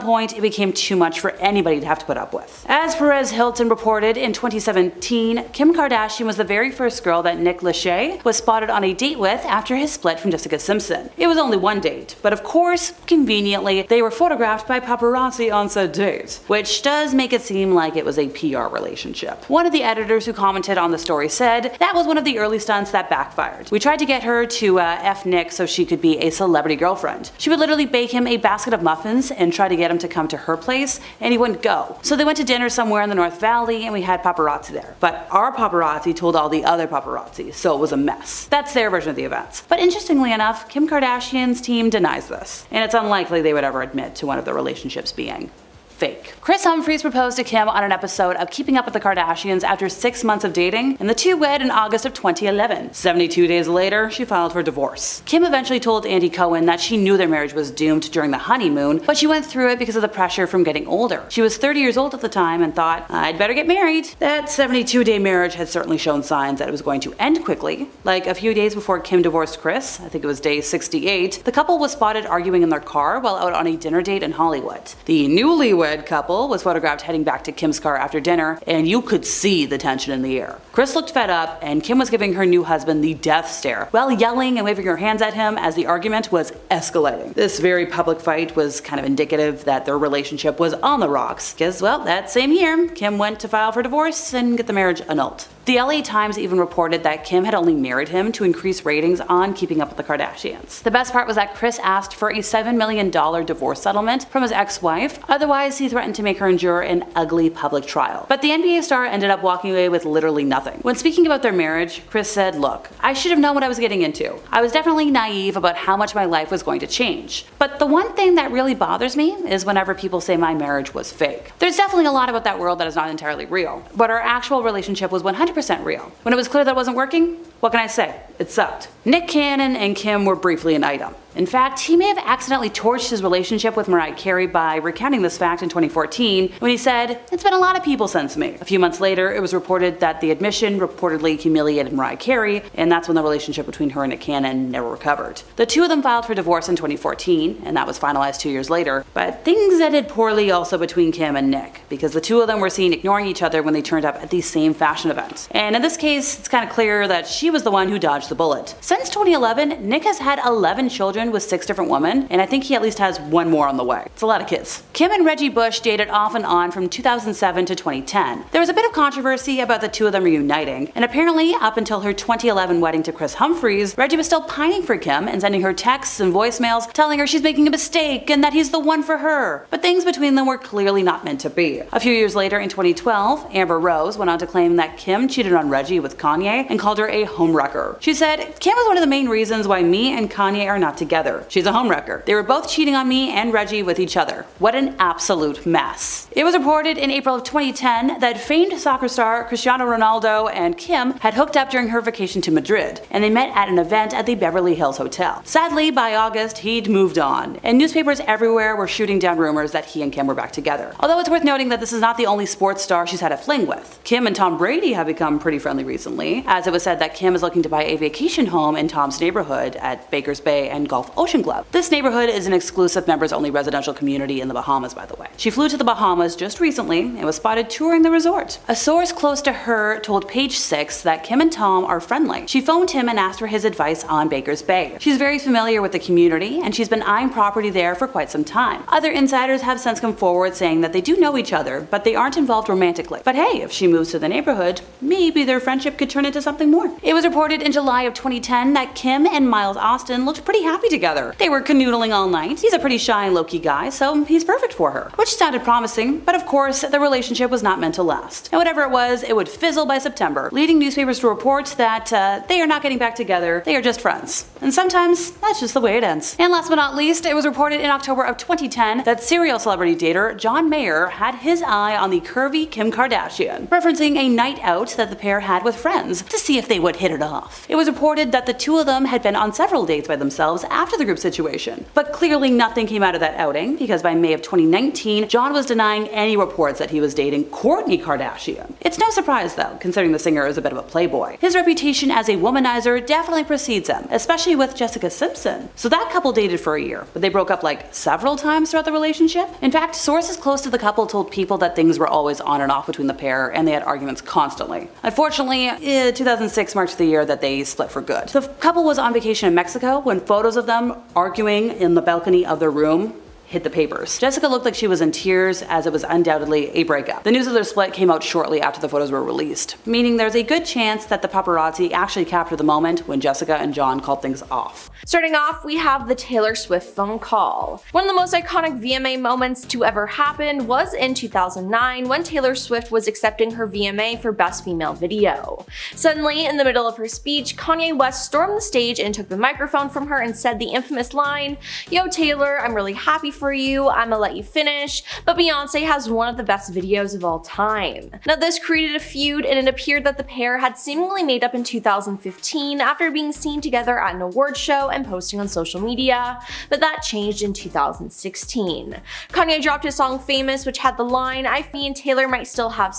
point it became too much for anybody to have to put up with. As Perez Hilton reported, in 2017, Kim Kardashian was the very first girl that Nick Lachey was spotted on a date with after his split from Jessica Simpson. It was only one date, but of course, conveniently, they were photographed by paparazzi on said date, which does make it seem like it was a PR relationship. One of the editors who commented on the story said, "That was one of the early stunts that backfired. We tried to get her to F Nick so she could be a celebrity girlfriend. She would literally bake him a basket of muffins and try to get him to come to her place, and he wouldn't go. So they went to dinner somewhere in the North Valley and we had paparazzi there. But our paparazzi told all the other paparazzi, so it was a mess." That's their version of the events. But interestingly enough, Kim Kardashian's team denies this, and it's unlikely they would ever admit to one of their relationships being fake. Kris Humphries proposed to Kim on an episode of Keeping Up with the Kardashians after 6 months of dating, and the two wed in August of 2011. 72 days later, she filed for divorce. Kim eventually told Andy Cohen that she knew their marriage was doomed during the honeymoon, but she went through it because of the pressure from getting older. She was 30 years old at the time and thought, "I'd better get married." That 72-day marriage had certainly shown signs that it was going to end quickly. Like a few days before Kim divorced Kris, I think it was day 68, the couple was spotted arguing in their car while out on a dinner date in Hollywood. The newlywed couple was photographed heading back to Kim's car after dinner, and you could see the tension in the air. Kris looked fed up, and Kim was giving her new husband the death stare while yelling and waving her hands at him as the argument was escalating. This very public fight was kind of indicative that their relationship was on the rocks, because, well, that same year, Kim went to file for divorce and get the marriage annulled. The LA Times even reported that Kim had only married him to increase ratings on Keeping Up with the Kardashians. The best part was that Kris asked for a $7 million divorce settlement from his ex-wife, otherwise he threatened to make her endure an ugly public trial. But the NBA star ended up walking away with literally nothing. When speaking about their marriage, Kris said, "Look, I should have known what I was getting into. I was definitely naive about how much my life was going to change. But the one thing that really bothers me is whenever people say my marriage was fake. There's definitely a lot about that world that is not entirely real, but our actual relationship was 100% real. When it was clear that it wasn't working, what can I say? It sucked." Nick Cannon and Kim were briefly an item. In fact, he may have accidentally torched his relationship with Mariah Carey by recounting this fact in 2014 when he said, "It's been a lot of people since me." A few months later, it was reported that the admission reportedly humiliated Mariah Carey, and that's when the relationship between her and Nick Cannon never recovered. The two of them filed for divorce in 2014, and that was finalized 2 years later, but things ended poorly also between Kim and Nick, because the two of them were seen ignoring each other when they turned up at the same fashion event. And in this case, it's kind of clear that she was the one who dodged the bullet. Since 2011, Nick has had 11 children with 6 different women, and I think he at least has 1 more on the way. It's a lot of kids. Kim and Reggie Bush dated off and on from 2007 to 2010. There was a bit of controversy about the two of them reuniting, and apparently up until her 2011 wedding to Kris Humphries, Reggie was still pining for Kim and sending her texts and voicemails telling her she's making a mistake and that he's the one for her. But things between them were clearly not meant to be. A few years later in 2012, Amber Rose went on to claim that Kim cheated on Reggie with Kanye and called her a homewrecker. She said, "Kim was one of the main reasons why me and Kanye are not together. She's a homewrecker. They were both cheating on me and Reggie with each other. What an absolute mess." It was reported in April of 2010 that famed soccer star Cristiano Ronaldo and Kim had hooked up during her vacation to Madrid, and they met at an event at the Beverly Hills Hotel. Sadly, by August, he'd moved on, and newspapers everywhere were shooting down rumors that he and Kim were back together. Although it's worth noting that this is not the only sports star she's had a fling with. Kim and Tom Brady have become pretty friendly recently, as it was said that Kim is looking to buy a vacation home in Tom's neighborhood at Baker's Bay and Gulf Ocean Club. This neighborhood is an exclusive members-only residential community in the Bahamas, by the way. She flew to the Bahamas just recently and was spotted touring the resort. A source close to her told Page 6 that Kim and Tom are friendly. She phoned him and asked for his advice on Baker's Bay. She's very familiar with the community, and she's been eyeing property there for quite some time. Other insiders have since come forward saying that they do know each other, but they aren't involved romantically. But hey, if she moves to the neighborhood, maybe their friendship could turn into something more. It was reported in July of 2010 that Kim and Miles Austin looked pretty happy together. They were canoodling all night. He's a pretty shy and low-key guy, so he's perfect for her. Which sounded promising, but of course, the relationship was not meant to last. And whatever it was, it would fizzle by September, leading newspapers to report that they are not getting back together, they are just friends. And sometimes, that's just the way it ends. And last but not least, it was reported in October of 2010 that serial celebrity dater John Mayer had his eye on the curvy Kim Kardashian, referencing a night out that the pair had with friends to see if they would hit it off. It was reported that the two of them had been on several dates by themselves after the group situation, but clearly nothing came out of that outing, because by May of 2019, John was denying any reports that he was dating Kourtney Kardashian. It's no surprise though, considering the singer is a bit of a playboy. His reputation as a womanizer definitely precedes him, especially with Jessica Simpson. So that couple dated for a year, but they broke up like several times throughout the relationship. In fact, sources close to the couple told People that things were always on and off between the pair, and they had arguments constantly. Unfortunately, 2006 marked the year that they split for good. The couple was on vacation in Mexico when photos of them arguing in the balcony of their room hit the papers. Jessica looked like she was in tears, as it was undoubtedly a breakup. The news of their split came out shortly after the photos were released, meaning there's a good chance that the paparazzi actually captured the moment when Jessica and John called things off. Starting off, we have the Taylor Swift phone call. One of the most iconic VMA moments to ever happen was in 2009 when Taylor Swift was accepting her VMA for Best Female Video. Suddenly, in the middle of her speech, Kanye West stormed the stage and took the microphone from her and said the infamous line, "Yo Taylor, I'm really happy for you, I'ma let you finish, but Beyonce has one of the best videos of all time." Now this created a feud, and it appeared that the pair had seemingly made up in 2015 after being seen together at an award show and posting on social media, but that changed in 2016. Kanye dropped his song Famous, which had the line, "I and Taylor might still have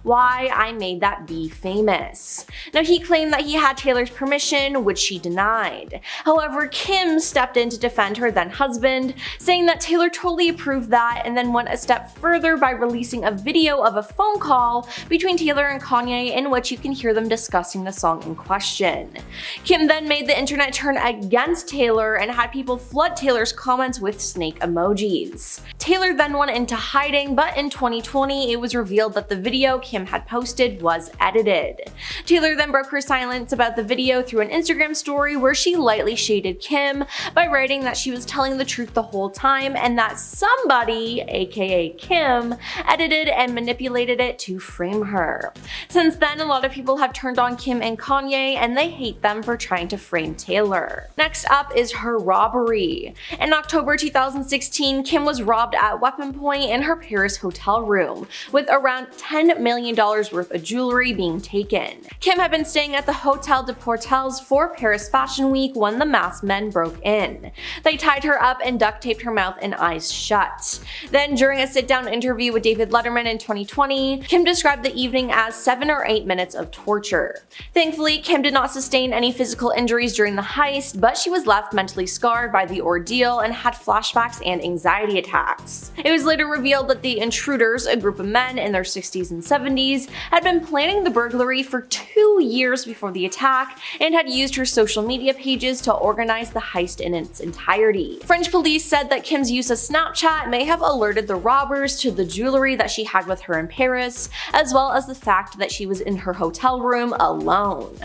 why I made that be famous." Now he claimed that he had Taylor's permission, which she denied. However, Kim stepped in to defend her then husband, saying that Taylor totally approved that, and then went a step further by releasing a video of a phone call between Taylor and Kanye in which you can hear them discussing the song in question. Kim then made the internet turn against Taylor and had people flood Taylor's comments with snake emojis. Taylor then went into hiding, but in 2020 it was revealed that the video Kim Kim had posted was edited. Taylor then broke her silence about the video through an Instagram story where she lightly shaded Kim by writing that she was telling the truth the whole time and that somebody, aka Kim, edited and manipulated it to frame her. Since then, a lot of people have turned on Kim and Kanye and they hate them for trying to frame Taylor. Next up is her robbery. In October 2016, Kim was robbed at weapon point in her Paris hotel room, with around $10 million worth of jewelry being taken. Kim had been staying at the Hotel de Portels for Paris Fashion Week when the masked men broke in. They tied her up and duct taped her mouth and eyes shut. Then, during a sit-down interview with David Letterman in 2020, Kim described the evening as 7 or 8 minutes of torture. Thankfully, Kim did not sustain any physical injuries during the heist, but she was left mentally scarred by the ordeal and had flashbacks and anxiety attacks. It was later revealed that the intruders, a group of men in their 60s and 70s, had been planning the burglary for 2 years before the attack and had used her social media pages to organize the heist in its entirety. French police said that Kim's use of Snapchat may have alerted the robbers to the jewelry that she had with her in Paris, as well as the fact that she was in her hotel room alone.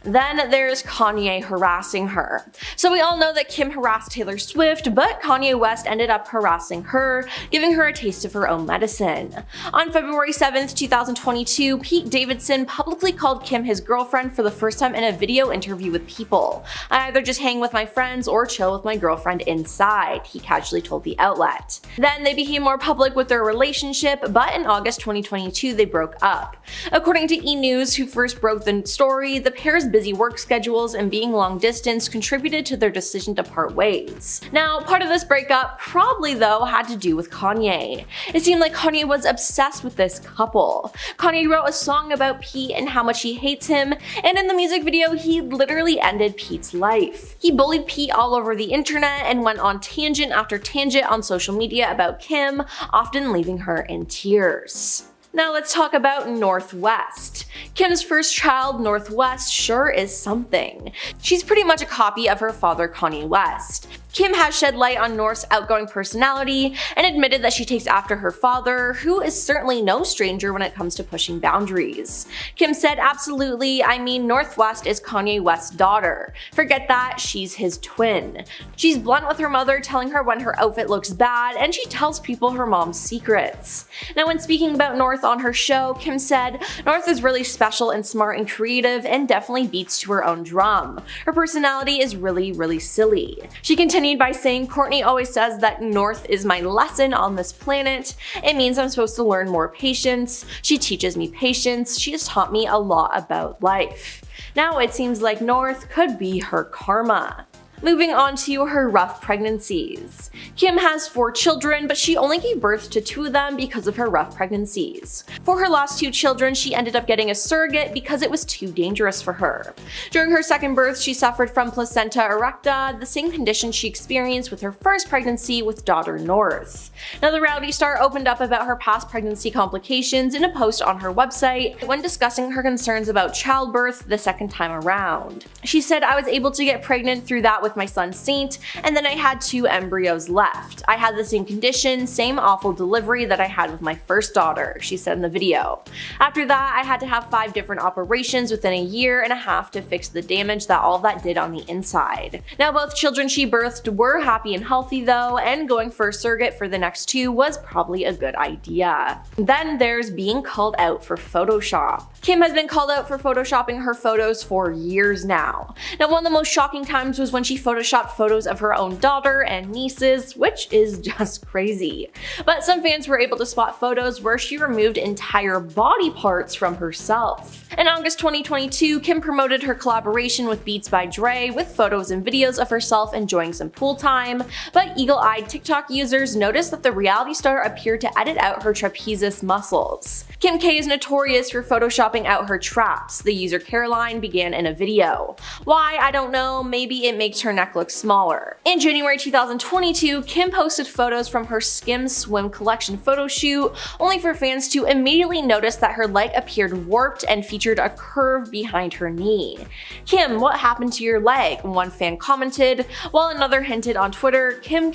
Then there's Kanye harassing her. So we all know that Kim harassed Taylor Swift, but Kanye West ended up harassing her, giving her a taste of her own medicine. On February 7th, 2022, Pete Davidson publicly called Kim his girlfriend for the first time in a video interview with People. "I either just hang with my friends or chill with my girlfriend inside," he casually told the outlet. Then they became more public with their relationship, but in August 2022 they broke up. According to E! News, who first broke the story, the pair's busy work schedules and being long distance contributed to their decision to part ways. Now, part of this breakup probably though had to do with Kanye. It seemed like Kanye was obsessed with this couple. Kanye wrote a song about Pete and how much he hates him, and in the music video he literally ended Pete's life. He bullied Pete all over the internet and went on tangent after tangent on social media about Kim, often leaving her in tears. Now let's talk about North West. Kim's first child, North West, sure is something. She's pretty much a copy of her father, Kanye West. Kim has shed light on North's outgoing personality and admitted that she takes after her father, who is certainly no stranger when it comes to pushing boundaries. Kim said, "Absolutely, I mean North West is Kanye West's daughter. Forget that, she's his twin. She's blunt with her mother, telling her when her outfit looks bad, and she tells people her mom's secrets." Now, when speaking about North on her show, Kim said, "North is really special and smart and creative and definitely beats to her own drum. Her personality is really silly." She continued by saying, "Kourtney always says that North is my lesson on this planet. It means I'm supposed to learn more patience. She teaches me patience. She has taught me a lot about life." Now it seems like North could be her karma. Moving on to her rough pregnancies. Kim has 4 children, but she only gave birth to 2 of them because of her rough pregnancies. For her last 2 children, she ended up getting a surrogate because it was too dangerous for her. During her second birth, she suffered from placenta erecta, the same condition she experienced with her first pregnancy with daughter North. Now, the reality star opened up about her past pregnancy complications in a post on her website when discussing her concerns about childbirth the second time around. She said, "I was able to get pregnant through that with my son Saint, and then I had 2 embryos left. I had the same condition, same awful delivery that I had with my first daughter," she said in the video. "After that, I had to have 5 different operations within a year and a half to fix the damage that all that did on the inside." Now, both children she birthed were happy and healthy though, and going for a surrogate for the next 2 was probably a good idea. Then there's being called out for Photoshop. Kim has been called out for photoshopping her photos for years now. Now, one of the most shocking times was when she photoshopped photos of her own daughter and nieces, which is just crazy. But some fans were able to spot photos where she removed entire body parts from herself. In August 2022, Kim promoted her collaboration with Beats by Dre with photos and videos of herself enjoying some pool time, but eagle-eyed TikTok users noticed that the reality star appeared to edit out her trapezius muscles. Kim K is notorious for photoshopping out her traps, the user Caroline began in a video. Why, I don't know, maybe it makes her neck look smaller. In January 2022, Kim posted photos from her Skim Swim collection photo shoot, only for fans to immediately notice that her leg appeared warped and featured a curve behind her knee. "Kim, what happened to your leg?" one fan commented, while another hinted on Twitter, "Kim,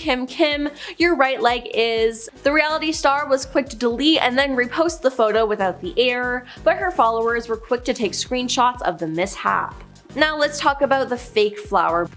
your right leg is..." The reality star was quick to delete and then repost the photo without the error, but her followers were quick to take screenshots of the mishap. Now let's talk about the fake flower.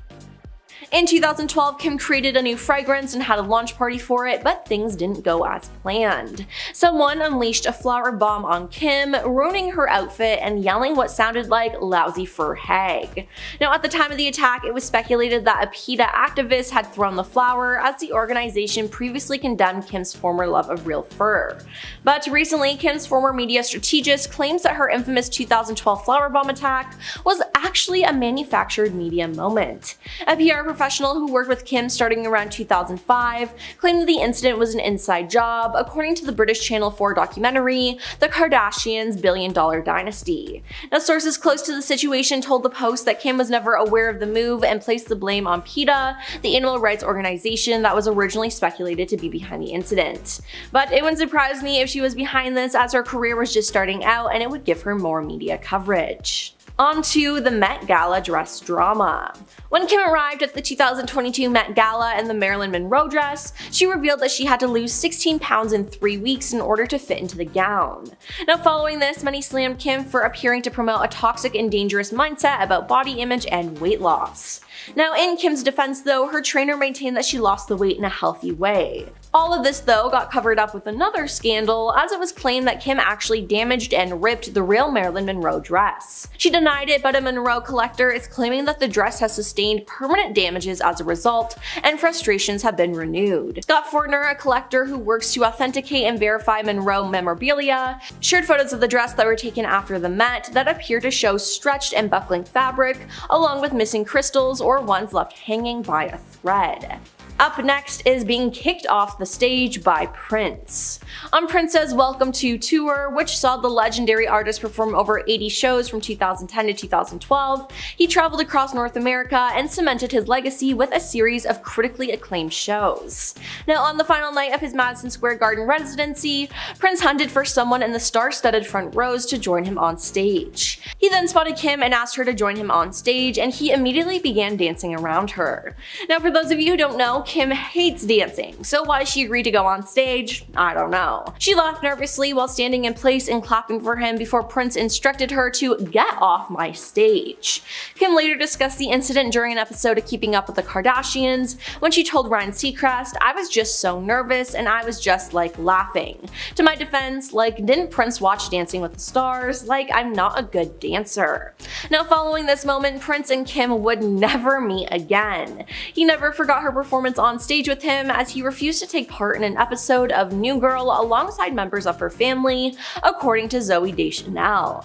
In 2012, Kim created a new fragrance and had a launch party for it, but things didn't go as planned. Someone unleashed a flower bomb on Kim, ruining her outfit and yelling what sounded like "lousy fur hag." Now, at the time of the attack, it was speculated that a PETA activist had thrown the flower, as the organization previously condemned Kim's former love of real fur. But recently, Kim's former media strategist claims that her infamous 2012 flower bomb attack was actually a manufactured media moment. A PR professional who worked with Kim starting around 2005 claimed that the incident was an inside job, according to the British Channel 4 documentary, The Kardashians' Billion-Dollar Dynasty. Now, sources close to the situation told the Post that Kim was never aware of the move and placed the blame on PETA, the animal rights organization that was originally speculated to be behind the incident. But it wouldn't surprise me if she was behind this, as her career was just starting out and it would give her more media coverage. On to the Met Gala dress drama. When Kim arrived at the 2022 Met Gala in the Marilyn Monroe dress, she revealed that she had to lose 16 pounds in 3 weeks in order to fit into the gown. Now, following this, many slammed Kim for appearing to promote a toxic and dangerous mindset about body image and weight loss. Now, in Kim's defense though, her trainer maintained that she lost the weight in a healthy way. All of this though got covered up with another scandal, as it was claimed that Kim actually damaged and ripped the real Marilyn Monroe dress. She denied it, but a Monroe collector is claiming that the dress has sustained permanent damages as a result, and frustrations have been renewed. Scott Fortner, a collector who works to authenticate and verify Monroe memorabilia, shared photos of the dress that were taken after the Met that appear to show stretched and buckling fabric, along with missing crystals or ones left hanging by a thread. Up next is being kicked off the stage by Prince. On Prince's Welcome to Tour, which saw the legendary artist perform over 80 shows from 2010 to 2012, he traveled across North America and cemented his legacy with a series of critically acclaimed shows. Now, on the final night of his Madison Square Garden residency, Prince hunted for someone in the star-studded front rows to join him on stage. He then spotted Kim and asked her to join him on stage, and he immediately began dancing around her. Now, for those of you who don't know, Kim hates dancing, so why she agreed to go on stage, I don't know. She laughed nervously while standing in place and clapping for him before Prince instructed her to get off my stage. Kim later discussed the incident during an episode of Keeping Up with the Kardashians, when she told Ryan Seacrest, "I was just so nervous and I was just like laughing. To my defense, like, didn't Prince watch Dancing with the Stars? Like, I'm not a good dancer." Now, following this moment, Prince and Kim would never meet again. He never forgot her performance on stage with him, as he refused to take part in an episode of New Girl alongside members of her family, according to Zooey Deschanel.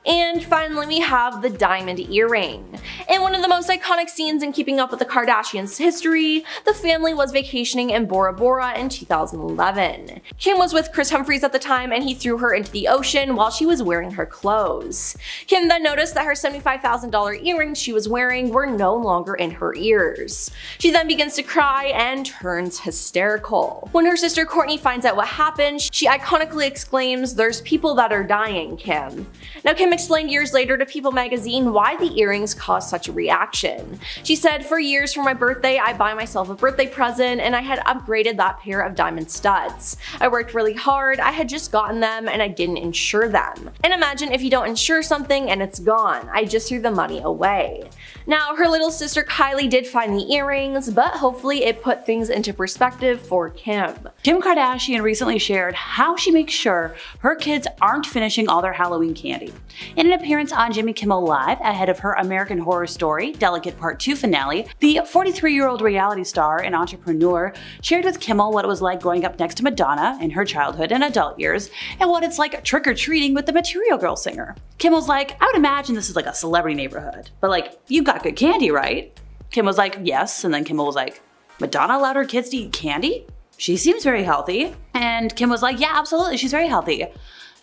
And finally, we have the diamond earring. In one of the most iconic scenes in Keeping Up with the Kardashians history, the family was vacationing in Bora Bora in 2011. Kim was with Humphries at the time, and he threw her into the ocean while she was wearing her clothes. Kim then noticed that her $75,000 earrings she was wearing were no longer in her ears. She then begins to cry and turns hysterical. When her sister Kourtney finds out what happened, she iconically exclaims, "There's people that are dying, Kim." Now, Kim explained years later to People magazine why the earrings caused such a reaction. She said, "For years for my birthday, I buy myself a birthday present, and I had upgraded that pair of diamond studs. I worked really hard, I had just gotten them, and I didn't insure them. And imagine if you don't insure something and it's gone. I just threw the money away." Now, her little sister Kylie did find the earrings, but hopefully it put things into perspective for Kim. Kim Kardashian recently shared how she makes sure her kids aren't finishing all their Halloween candy. In an appearance on Jimmy Kimmel Live ahead of her American Horror Story Delicate Part 2 finale, the 43-year-old reality star and entrepreneur shared with Kimmel what it was like growing up next to Madonna in her childhood and adult years, and what it's like trick-or-treating with the Material Girl singer. Kimmel's like, "I would imagine this is like a celebrity neighborhood, but like, you got good candy, right?" Kim was like, "Yes," and then Kimmel was like, "Madonna allowed her kids to eat candy? She seems very healthy." And Kim was like, "Yeah, absolutely, she's very healthy.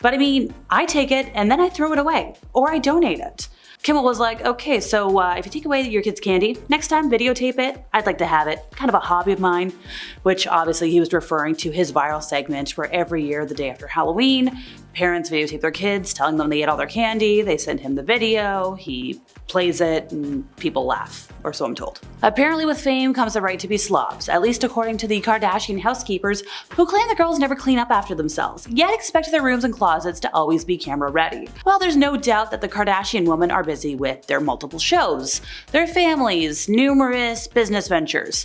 But I mean, I take it and then I throw it away, or I donate it." Kim was like, okay, so if you take away your kid's candy, next time videotape it. I'd like to have it. Kind of a hobby of mine. Which obviously he was referring to his viral segment where every year, the day after Halloween, parents videotape their kids, telling them they ate all their candy, they send him the video, he plays it, and people laugh, or so I'm told. Apparently with fame comes the right to be slobs, at least according to the Kardashian housekeepers, who claim the girls never clean up after themselves, yet expect their rooms and closets to always be camera ready. Well, there's no doubt that the Kardashian women are busy with their multiple shows, their families, numerous business ventures.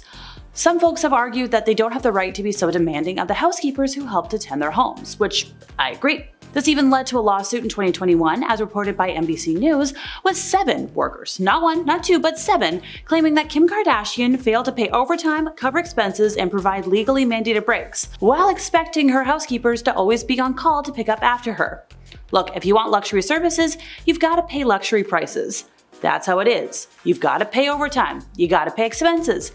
Some folks have argued that they don't have the right to be so demanding of the housekeepers who help to tend their homes, which I agree. This even led to a lawsuit in 2021, as reported by NBC News, with 7 workers, not 1, not 2, but 7, claiming that Kim Kardashian failed to pay overtime, cover expenses, and provide legally mandated breaks, while expecting her housekeepers to always be on call to pick up after her. Look, if you want luxury services, you've got to pay luxury prices. That's how it is. You've got to pay overtime. You got to pay expenses.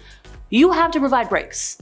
You have to provide breaks.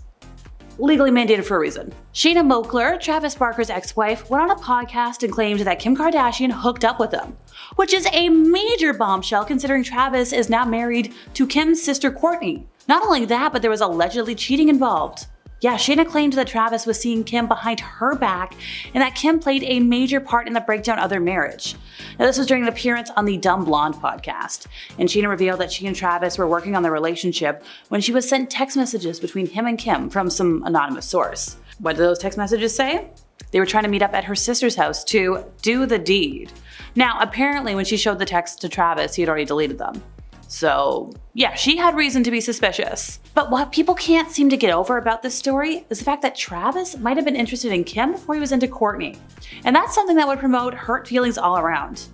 Legally mandated for a reason. Shayna Moakler, Travis Barker's ex-wife, went on a podcast and claimed that Kim Kardashian hooked up with him, which is a major bombshell considering Travis is now married to Kim's sister Kourtney. Not only that, but there was allegedly cheating involved. Yeah, Shayna claimed that Travis was seeing Kim behind her back and that Kim played a major part in the breakdown of their marriage. Now, this was during an appearance on the Dumb Blonde podcast, and Shayna revealed that she and Travis were working on their relationship when she was sent text messages between him and Kim from some anonymous source. What did those text messages say? They were trying to meet up at her sister's house to do the deed. Now, apparently when she showed the text to Travis, he had already deleted them. So yeah, she had reason to be suspicious. But what people can't seem to get over about this story is the fact that Travis might have been interested in Kim before he was into Kourtney. And that's something that would promote hurt feelings all around.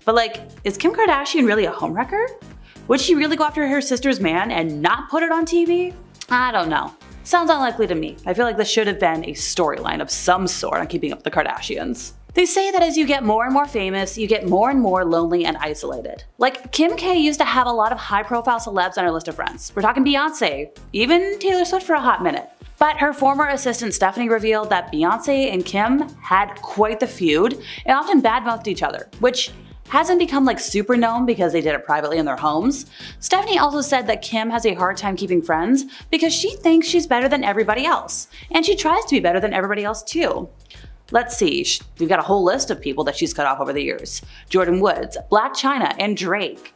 But like, is Kim Kardashian really a homewrecker? Would she really go after her sister's man and not put it on TV? I don't know. Sounds unlikely to me. I feel like this should have been a storyline of some sort on Keeping Up with the Kardashians. They say that as you get more and more famous, you get more and more lonely and isolated. Like, Kim K used to have a lot of high-profile celebs on her list of friends. We're talking Beyonce, even Taylor Swift for a hot minute. But her former assistant Stephanie revealed that Beyonce and Kim had quite the feud and often badmouthed each other, which hasn't become like super known because they did it privately in their homes. Stephanie also said that Kim has a hard time keeping friends because she thinks she's better than everybody else, and she tries to be better than everybody else too. Let's see, we've got a whole list of people that she's cut off over the years. Jordyn Woods, Blac Chyna, and Drake.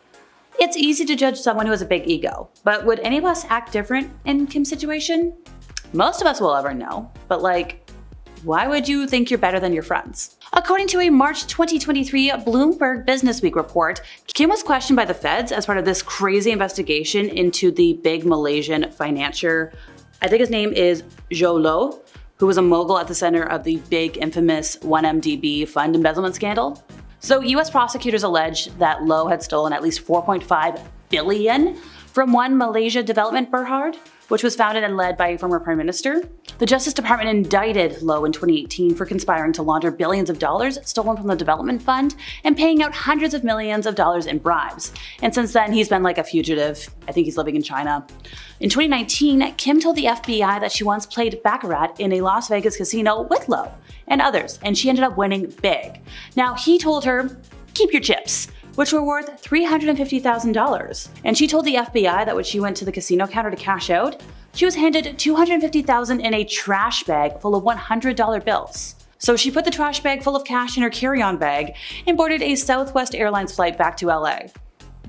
It's easy to judge someone who has a big ego, but would any of us act different in Kim's situation? Most of us will ever know, but like, why would you think you're better than your friends? According to a March 2023 Bloomberg Businessweek report, Kim was questioned by the feds as part of this crazy investigation into the big Malaysian financier. I think his name is Zhou Lo, who was a mogul at the center of the big infamous 1MDB fund embezzlement scandal. So US prosecutors alleged that Lo had stolen at least 4.5 billion from One Malaysia Development Berhad, which was founded and led by a former prime minister. The Justice Department indicted Lo in 2018 for conspiring to launder billions of dollars stolen from the development fund and paying out hundreds of millions of dollars in bribes. And since then, he's been like a fugitive. I think he's living in China. In 2019, Kim told the FBI that she once played Baccarat in a Las Vegas casino with Lo and others, and she ended up winning big. Now, he told her, keep your chips, which were worth $350,000. And she told the FBI that when she went to the casino counter to cash out, she was handed $250,000 in a trash bag full of $100 bills. So she put the trash bag full of cash in her carry-on bag and boarded a Southwest Airlines flight back to LA.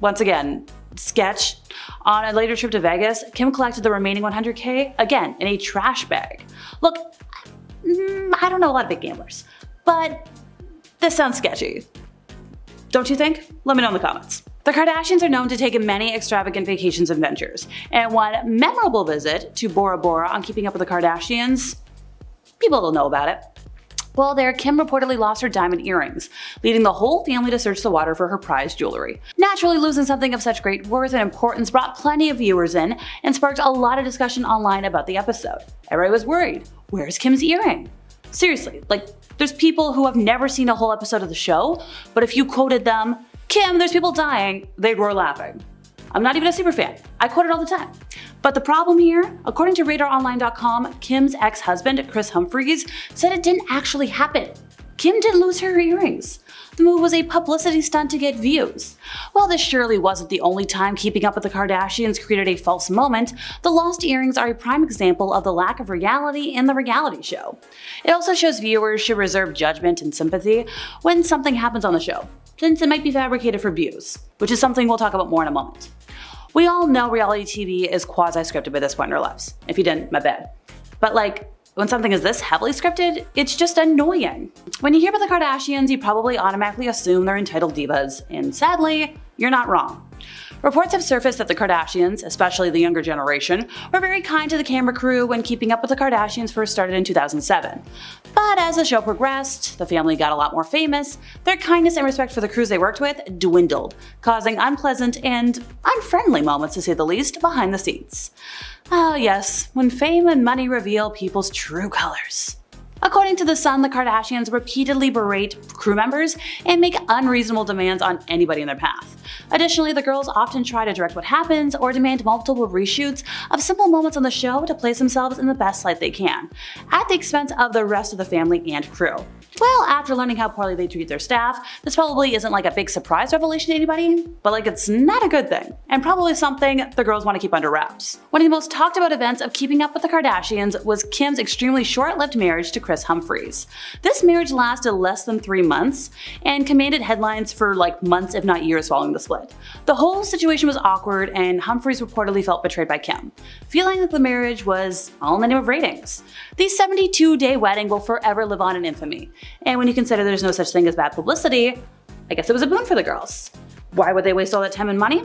Once again, sketch. On a later trip to Vegas, Kim collected the remaining $100K, again, in a trash bag. Look, I don't know a lot of big gamblers, but this sounds sketchy. Don't you think? Let me know in the comments. The Kardashians are known to take many extravagant vacations and ventures, and one memorable visit to Bora Bora on Keeping Up with the Kardashians, people will know about it. Well, there, Kim reportedly lost her diamond earrings, leading the whole family to search the water for her prized jewelry. Naturally, losing something of such great worth and importance brought plenty of viewers in and sparked a lot of discussion online about the episode. Everybody was worried, where's Kim's earring? Seriously, like, there's people who have never seen a whole episode of the show, but if you quoted them, Kim, there's people dying, they'd roar laughing. I'm not even a super fan. I quote it all the time. But the problem here, according to RadarOnline.com, Kim's ex-husband, Humphries, said it didn't actually happen. Kim didn't lose her earrings. The move was a publicity stunt to get views. While this surely wasn't the only time Keeping Up with the Kardashians created a false moment, the lost earrings are a prime example of the lack of reality in the reality show. It also shows viewers should reserve judgment and sympathy when something happens on the show, since it might be fabricated for views, which is something we'll talk about more in a moment. We all know reality TV is quasi-scripted by this point in our lives. If you didn't, my bad. But when something is this heavily scripted, it's just annoying. When you hear about the Kardashians, you probably automatically assume they're entitled divas, and sadly, you're not wrong. Reports have surfaced that the Kardashians, especially the younger generation, were very kind to the camera crew when Keeping Up with the Kardashians first started in 2007. But as the show progressed, the family got a lot more famous, their kindness and respect for the crews they worked with dwindled, causing unpleasant and unfriendly moments, to say the least, behind the scenes. Ah yes, when fame and money reveal people's true colors. According to The Sun, the Kardashians repeatedly berate crew members and make unreasonable demands on anybody in their path. Additionally, the girls often try to direct what happens or demand multiple reshoots of simple moments on the show to place themselves in the best light they can, at the expense of the rest of the family and crew. Well, after learning how poorly they treat their staff, this probably isn't a big surprise revelation to anybody, but it's not a good thing, and probably something the girls want to keep under wraps. One of the most talked about events of Keeping Up with the Kardashians was Kim's extremely short-lived marriage to Humphries. This marriage lasted less than 3 months and commanded headlines for months if not years following the split. The whole situation was awkward and Humphries reportedly felt betrayed by Kim, feeling that the marriage was all in the name of ratings. The 72-day wedding will forever live on in infamy, and when you consider there's no such thing as bad publicity, I guess it was a boon for the girls. Why would they waste all that time and money?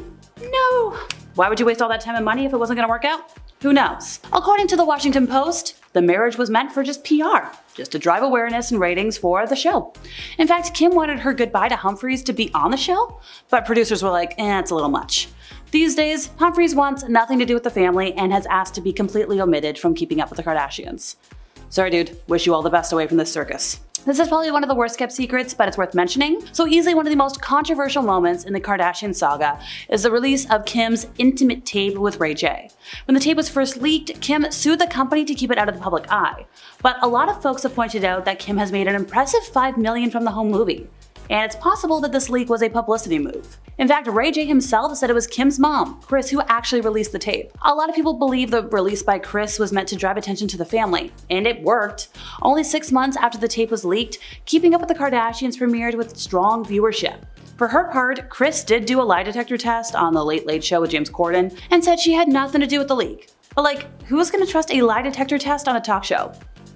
No. Why would you waste all that time and money if it wasn't going to work out? Who knows? According to the Washington Post, the marriage was meant for just PR, just to drive awareness and ratings for the show. In fact, Kim wanted her goodbye to Humphries to be on the show, but producers were like, it's a little much. These days, Humphries wants nothing to do with the family and has asked to be completely omitted from Keeping Up with the Kardashians. Sorry dude, wish you all the best away from this circus. This is probably one of the worst kept secrets, but it's worth mentioning. So easily one of the most controversial moments in the Kardashian saga is the release of Kim's intimate tape with Ray J. When the tape was first leaked, Kim sued the company to keep it out of the public eye. But a lot of folks have pointed out that Kim has made an impressive $5 million from the home movie. And it's possible that this leak was a publicity move. In fact, Ray J himself said it was Kim's mom, Kris, who actually released the tape. A lot of people believe the release by Kris was meant to drive attention to the family, and it worked. Only 6 months after the tape was leaked, Keeping Up with the Kardashians premiered with strong viewership. For her part, Kris did do a lie detector test on The Late Late Show with James Corden and said she had nothing to do with the leak. But who's gonna trust a lie detector test on a talk show?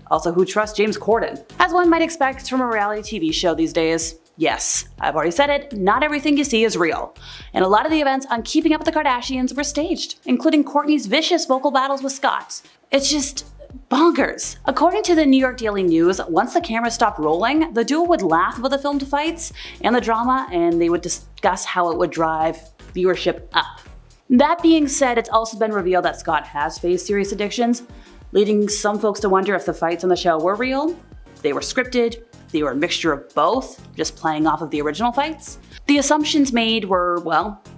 Also, who trusts James Corden? As one might expect from a reality TV show these days. Yes, I've already said it, not everything you see is real. And a lot of the events on Keeping Up with the Kardashians were staged, including Kourtney's vicious vocal battles with Scott. It's just bonkers. According to the New York Daily News, once the camera stopped rolling, the duo would laugh about the filmed fights and the drama, and they would discuss how it would drive viewership up. That being said, it's also been revealed that Scott has faced serious addictions, leading some folks to wonder if the fights on the show were real, they were scripted, they were a mixture of both, just playing off of the original fights. The assumptions made were,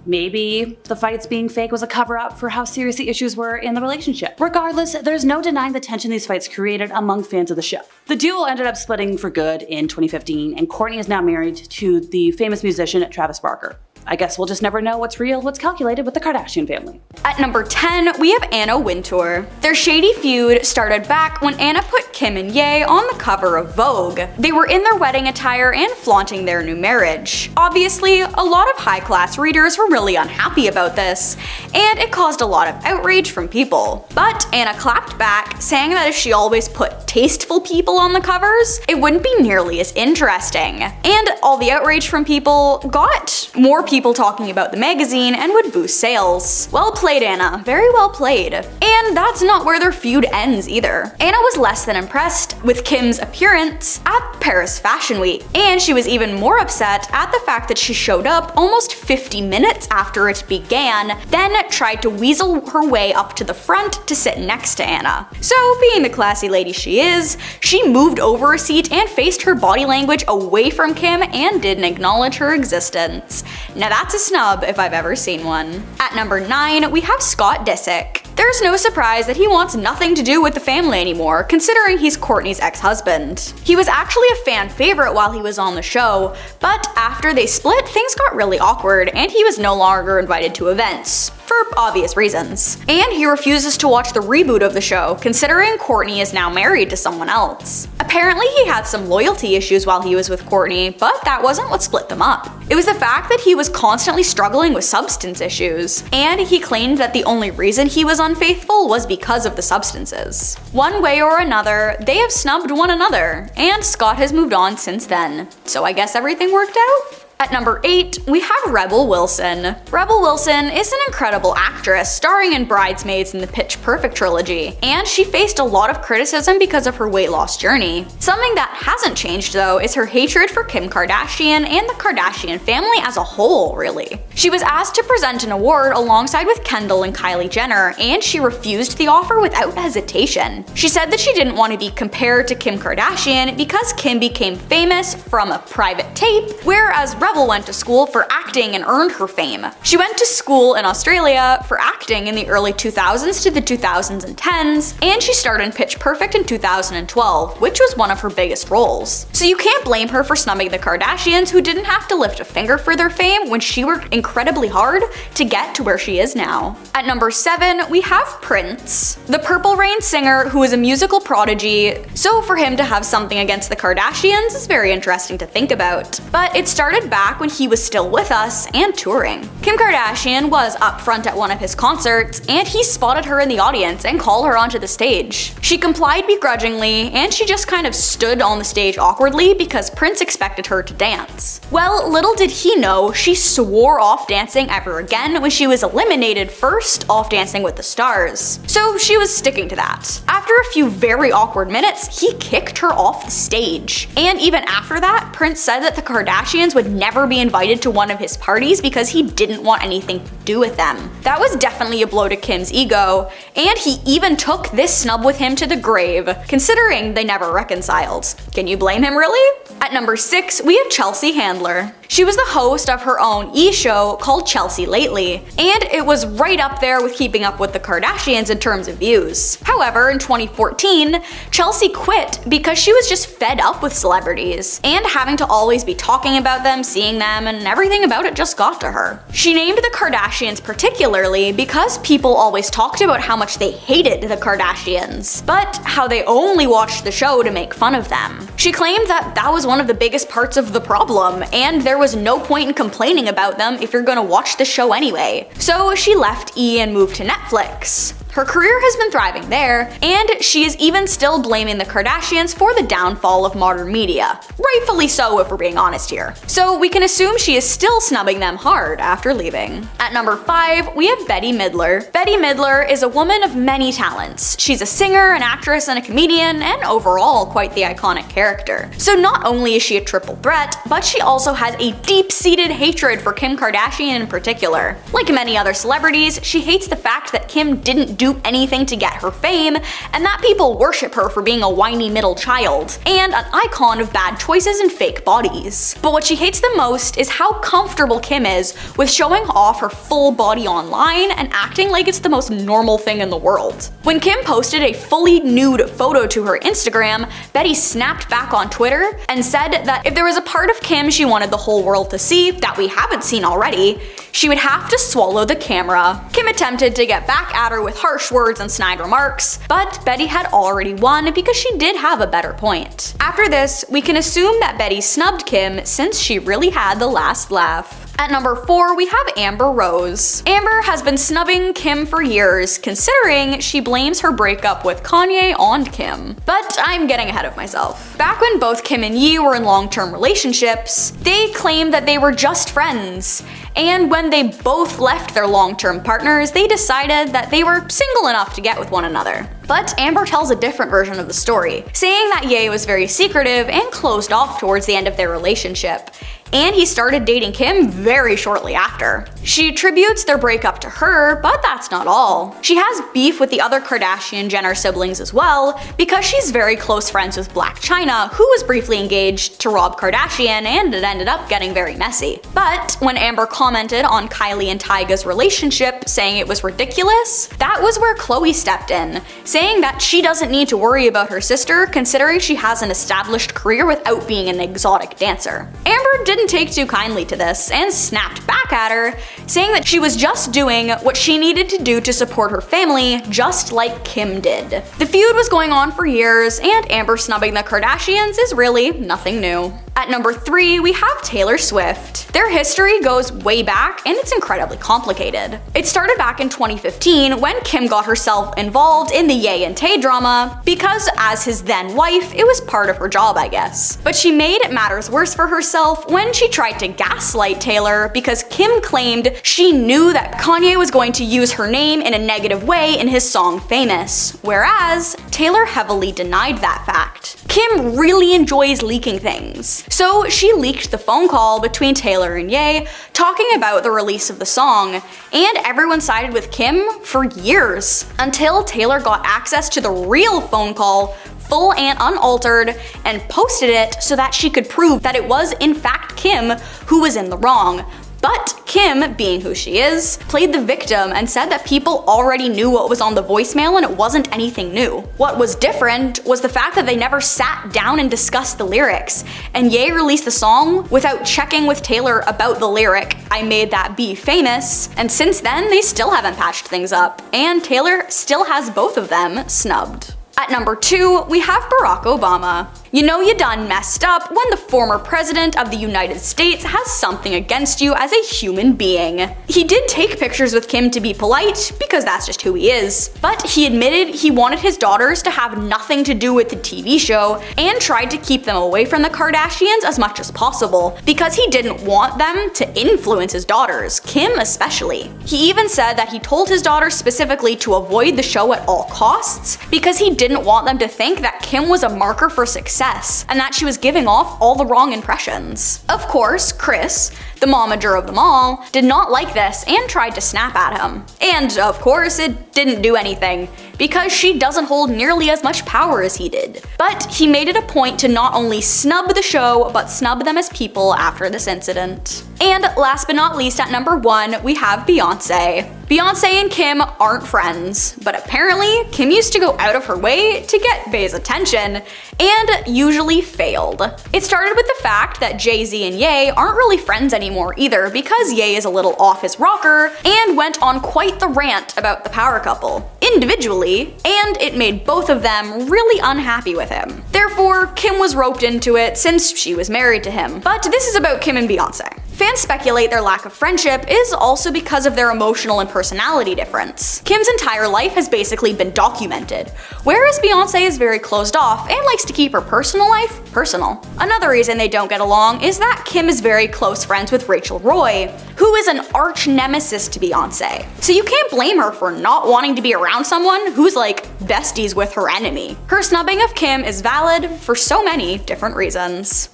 maybe the fights being fake was a cover-up for how serious the issues were in the relationship. Regardless, there's no denying the tension these fights created among fans of the show. The duo ended up splitting for good in 2015, and Kourtney is now married to the famous musician Travis Barker. I guess we'll just never know what's real, what's calculated with the Kardashian family. At number 10, we have Anna Wintour. Their shady feud started back when Anna put Kim and Ye on the cover of Vogue. They were in their wedding attire and flaunting their new marriage. Obviously, a lot of high-class readers were really unhappy about this, and it caused a lot of outrage from people. But Anna clapped back, saying that if she always put tasteful people on the covers, it wouldn't be nearly as interesting. And all the outrage from people got more people talking about the magazine and would boost sales. Well played, Anna. Very well played. And that's not where their feud ends either. Anna was less than impressed with Kim's appearance at Paris Fashion Week, and she was even more upset at the fact that she showed up almost 50 minutes after it began, then tried to weasel her way up to the front to sit next to Anna. So, being the classy lady she is, she moved over a seat and faced her body language away from Kim and didn't acknowledge her existence. Now that's a snub if I've ever seen one. At number 9, we have Scott Disick. There's no surprise that he wants nothing to do with the family anymore, considering he's Kourtney's ex-husband. He was actually a fan favorite while he was on the show, but after they split, things got really awkward and he was no longer invited to events, for obvious reasons. And he refuses to watch the reboot of the show, considering Kourtney is now married to someone else. Apparently he had some loyalty issues while he was with Kourtney, but that wasn't what split them up. It was the fact that he was constantly struggling with substance issues, and he claimed that the only reason he was unfaithful was because of the substances. One way or another, they have snubbed one another, and Scott has moved on since then. So I guess everything worked out? At number 8, we have Rebel Wilson. Rebel Wilson is an incredible actress starring in Bridesmaids and the Pitch Perfect trilogy, and she faced a lot of criticism because of her weight loss journey. Something that hasn't changed though is her hatred for Kim Kardashian and the Kardashian family as a whole, really. She was asked to present an award alongside with Kendall and Kylie Jenner, and she refused the offer without hesitation. She said that she didn't want to be compared to Kim Kardashian because Kim became famous from a private tape, whereas Rebel went to school for acting and earned her fame. She went to school in Australia for acting in the early 2000s to the 2010s, and she starred in Pitch Perfect in 2012, which was one of her biggest roles. So you can't blame her for snubbing the Kardashians, who didn't have to lift a finger for their fame when she worked incredibly hard to get to where she is now. At number 7, we have Prince, the Purple Rain singer who is a musical prodigy, so for him to have something against the Kardashians is very interesting to think about. But it started back when he was still with us and touring. Kim Kardashian was up front at one of his concerts, and he spotted her in the audience and called her onto the stage. She complied begrudgingly, and she just kind of stood on the stage awkwardly because Prince expected her to dance. Well, little did he know, she swore off dancing ever again when she was eliminated first off Dancing with the Stars. So she was sticking to that. After a few very awkward minutes, he kicked her off the stage. And even after that, Prince said that the Kardashians would never be invited to one of his parties because he didn't want anything to do with them. That was definitely a blow to Kim's ego, and he even took this snub with him to the grave, considering they never reconciled. Can you blame him really? At number 6, we have Chelsea Handler. She was the host of her own e-show called Chelsea Lately, and it was right up there with Keeping Up with the Kardashians in terms of views. However, in 2014, Chelsea quit because she was just fed up with celebrities, and having to always be talking about them, seeing them, and everything about it just got to her. She named the Kardashians particularly because people always talked about how much they hated the Kardashians, but how they only watched the show to make fun of them. She claimed that that was one of the biggest parts of the problem, and there was no point in complaining about them if you're gonna watch the show anyway. So she left E! And moved to Netflix. Her career has been thriving there, and she is even still blaming the Kardashians for the downfall of modern media. Rightfully so, if we're being honest here. So we can assume she is still snubbing them hard after leaving. At number 5, we have Bette Midler. Bette Midler is a woman of many talents. She's a singer, an actress, and a comedian, and overall quite the iconic character. So not only is she a triple threat, but she also has a deep-seated hatred for Kim Kardashian in particular. Like many other celebrities, she hates the fact that Kim didn't do anything to get her fame, and that people worship her for being a whiny middle child, and an icon of bad choices and fake bodies. But what she hates the most is how comfortable Kim is with showing off her full body online and acting like it's the most normal thing in the world. When Kim posted a fully nude photo to her Instagram, Bette snapped back on Twitter and said that if there was a part of Kim she wanted the whole world to see that we haven't seen already, she would have to swallow the camera. Kim attempted to get back at her with harsh words and snide remarks, but Bette had already won because she did have a better point. After this, we can assume that Bette snubbed Kim since she really had the last laugh. At number 4, we have Amber Rose. Amber has been snubbing Kim for years, considering she blames her breakup with Kanye on Kim. But I'm getting ahead of myself. Back when both Kim and Ye were in long-term relationships, they claimed that they were just friends. And when they both left their long-term partners, they decided that they were single enough to get with one another. But Amber tells a different version of the story, saying that Ye was very secretive and closed off towards the end of their relationship, and he started dating Kim very shortly after. She attributes their breakup to her, but that's not all. She has beef with the other Kardashian-Jenner siblings as well, because she's very close friends with Blac Chyna, who was briefly engaged to Rob Kardashian, and it ended up getting very messy. But when Amber commented on Kylie and Tyga's relationship, saying it was ridiculous, that was where Khloe stepped in, saying that she doesn't need to worry about her sister, considering she has an established career without being an exotic dancer. Amber didn't take too kindly to this, and snapped back at her, saying that she was just doing what she needed to do to support her family, just like Kim did. The feud was going on for years, and Amber snubbing the Kardashians is really nothing new. At number 3, we have Taylor Swift. Their history goes way back, and it's incredibly complicated. It started back in 2015 when Kim got herself involved in the Ye and Tay drama, because as his then wife, it was part of her job, I guess. But she made matters worse for herself when she tried to gaslight Taylor, because Kim claimed she knew that Kanye was going to use her name in a negative way in his song Famous, whereas Taylor heavily denied that fact. Kim really enjoys leaking things. So she leaked the phone call between Taylor and Ye talking about the release of the song, and everyone sided with Kim for years, until Taylor got access to the real phone call, full and unaltered, and posted it so that she could prove that it was in fact Kim who was in the wrong. But Kim, being who she is, played the victim and said that people already knew what was on the voicemail and it wasn't anything new. What was different was the fact that they never sat down and discussed the lyrics, and Ye released the song without checking with Taylor about the lyric, "I made that be famous," and since then they still haven't patched things up, and Taylor still has both of them snubbed. At number 2, we have Barack Obama. You know you done messed up when the former president of the United States has something against you as a human being. He did take pictures with Kim to be polite, because that's just who he is, but he admitted he wanted his daughters to have nothing to do with the TV show, and tried to keep them away from the Kardashians as much as possible, because he didn't want them to influence his daughters, Kim especially. He even said that he told his daughters specifically to avoid the show at all costs, because he didn't want them to think that Kim was a marker for success, and that she was giving off all the wrong impressions. Of course, Kris, the momager of them all, did not like this and tried to snap at him. And of course, it didn't do anything, because she doesn't hold nearly as much power as he did. But he made it a point to not only snub the show, but snub them as people after this incident. And last but not least, at number 1, we have Beyonce. Beyonce and Kim aren't friends, but apparently Kim used to go out of her way to get Bey's attention, and usually failed. It started with the fact that Jay-Z and Ye aren't really friends anymore either, because Ye is a little off his rocker and went on quite the rant about the power couple, individually, and it made both of them really unhappy with him. Therefore, Kim was roped into it since she was married to him. But this is about Kim and Beyonce. Fans speculate their lack of friendship is also because of their emotional and personality difference. Kim's entire life has basically been documented, whereas Beyonce is very closed off and likes to keep her personal life personal. Another reason they don't get along is that Kim is very close friends with Rachel Roy, who is an arch nemesis to Beyonce. So you can't blame her for not wanting to be around someone who's like besties with her enemy. Her snubbing of Kim is valid for so many different reasons.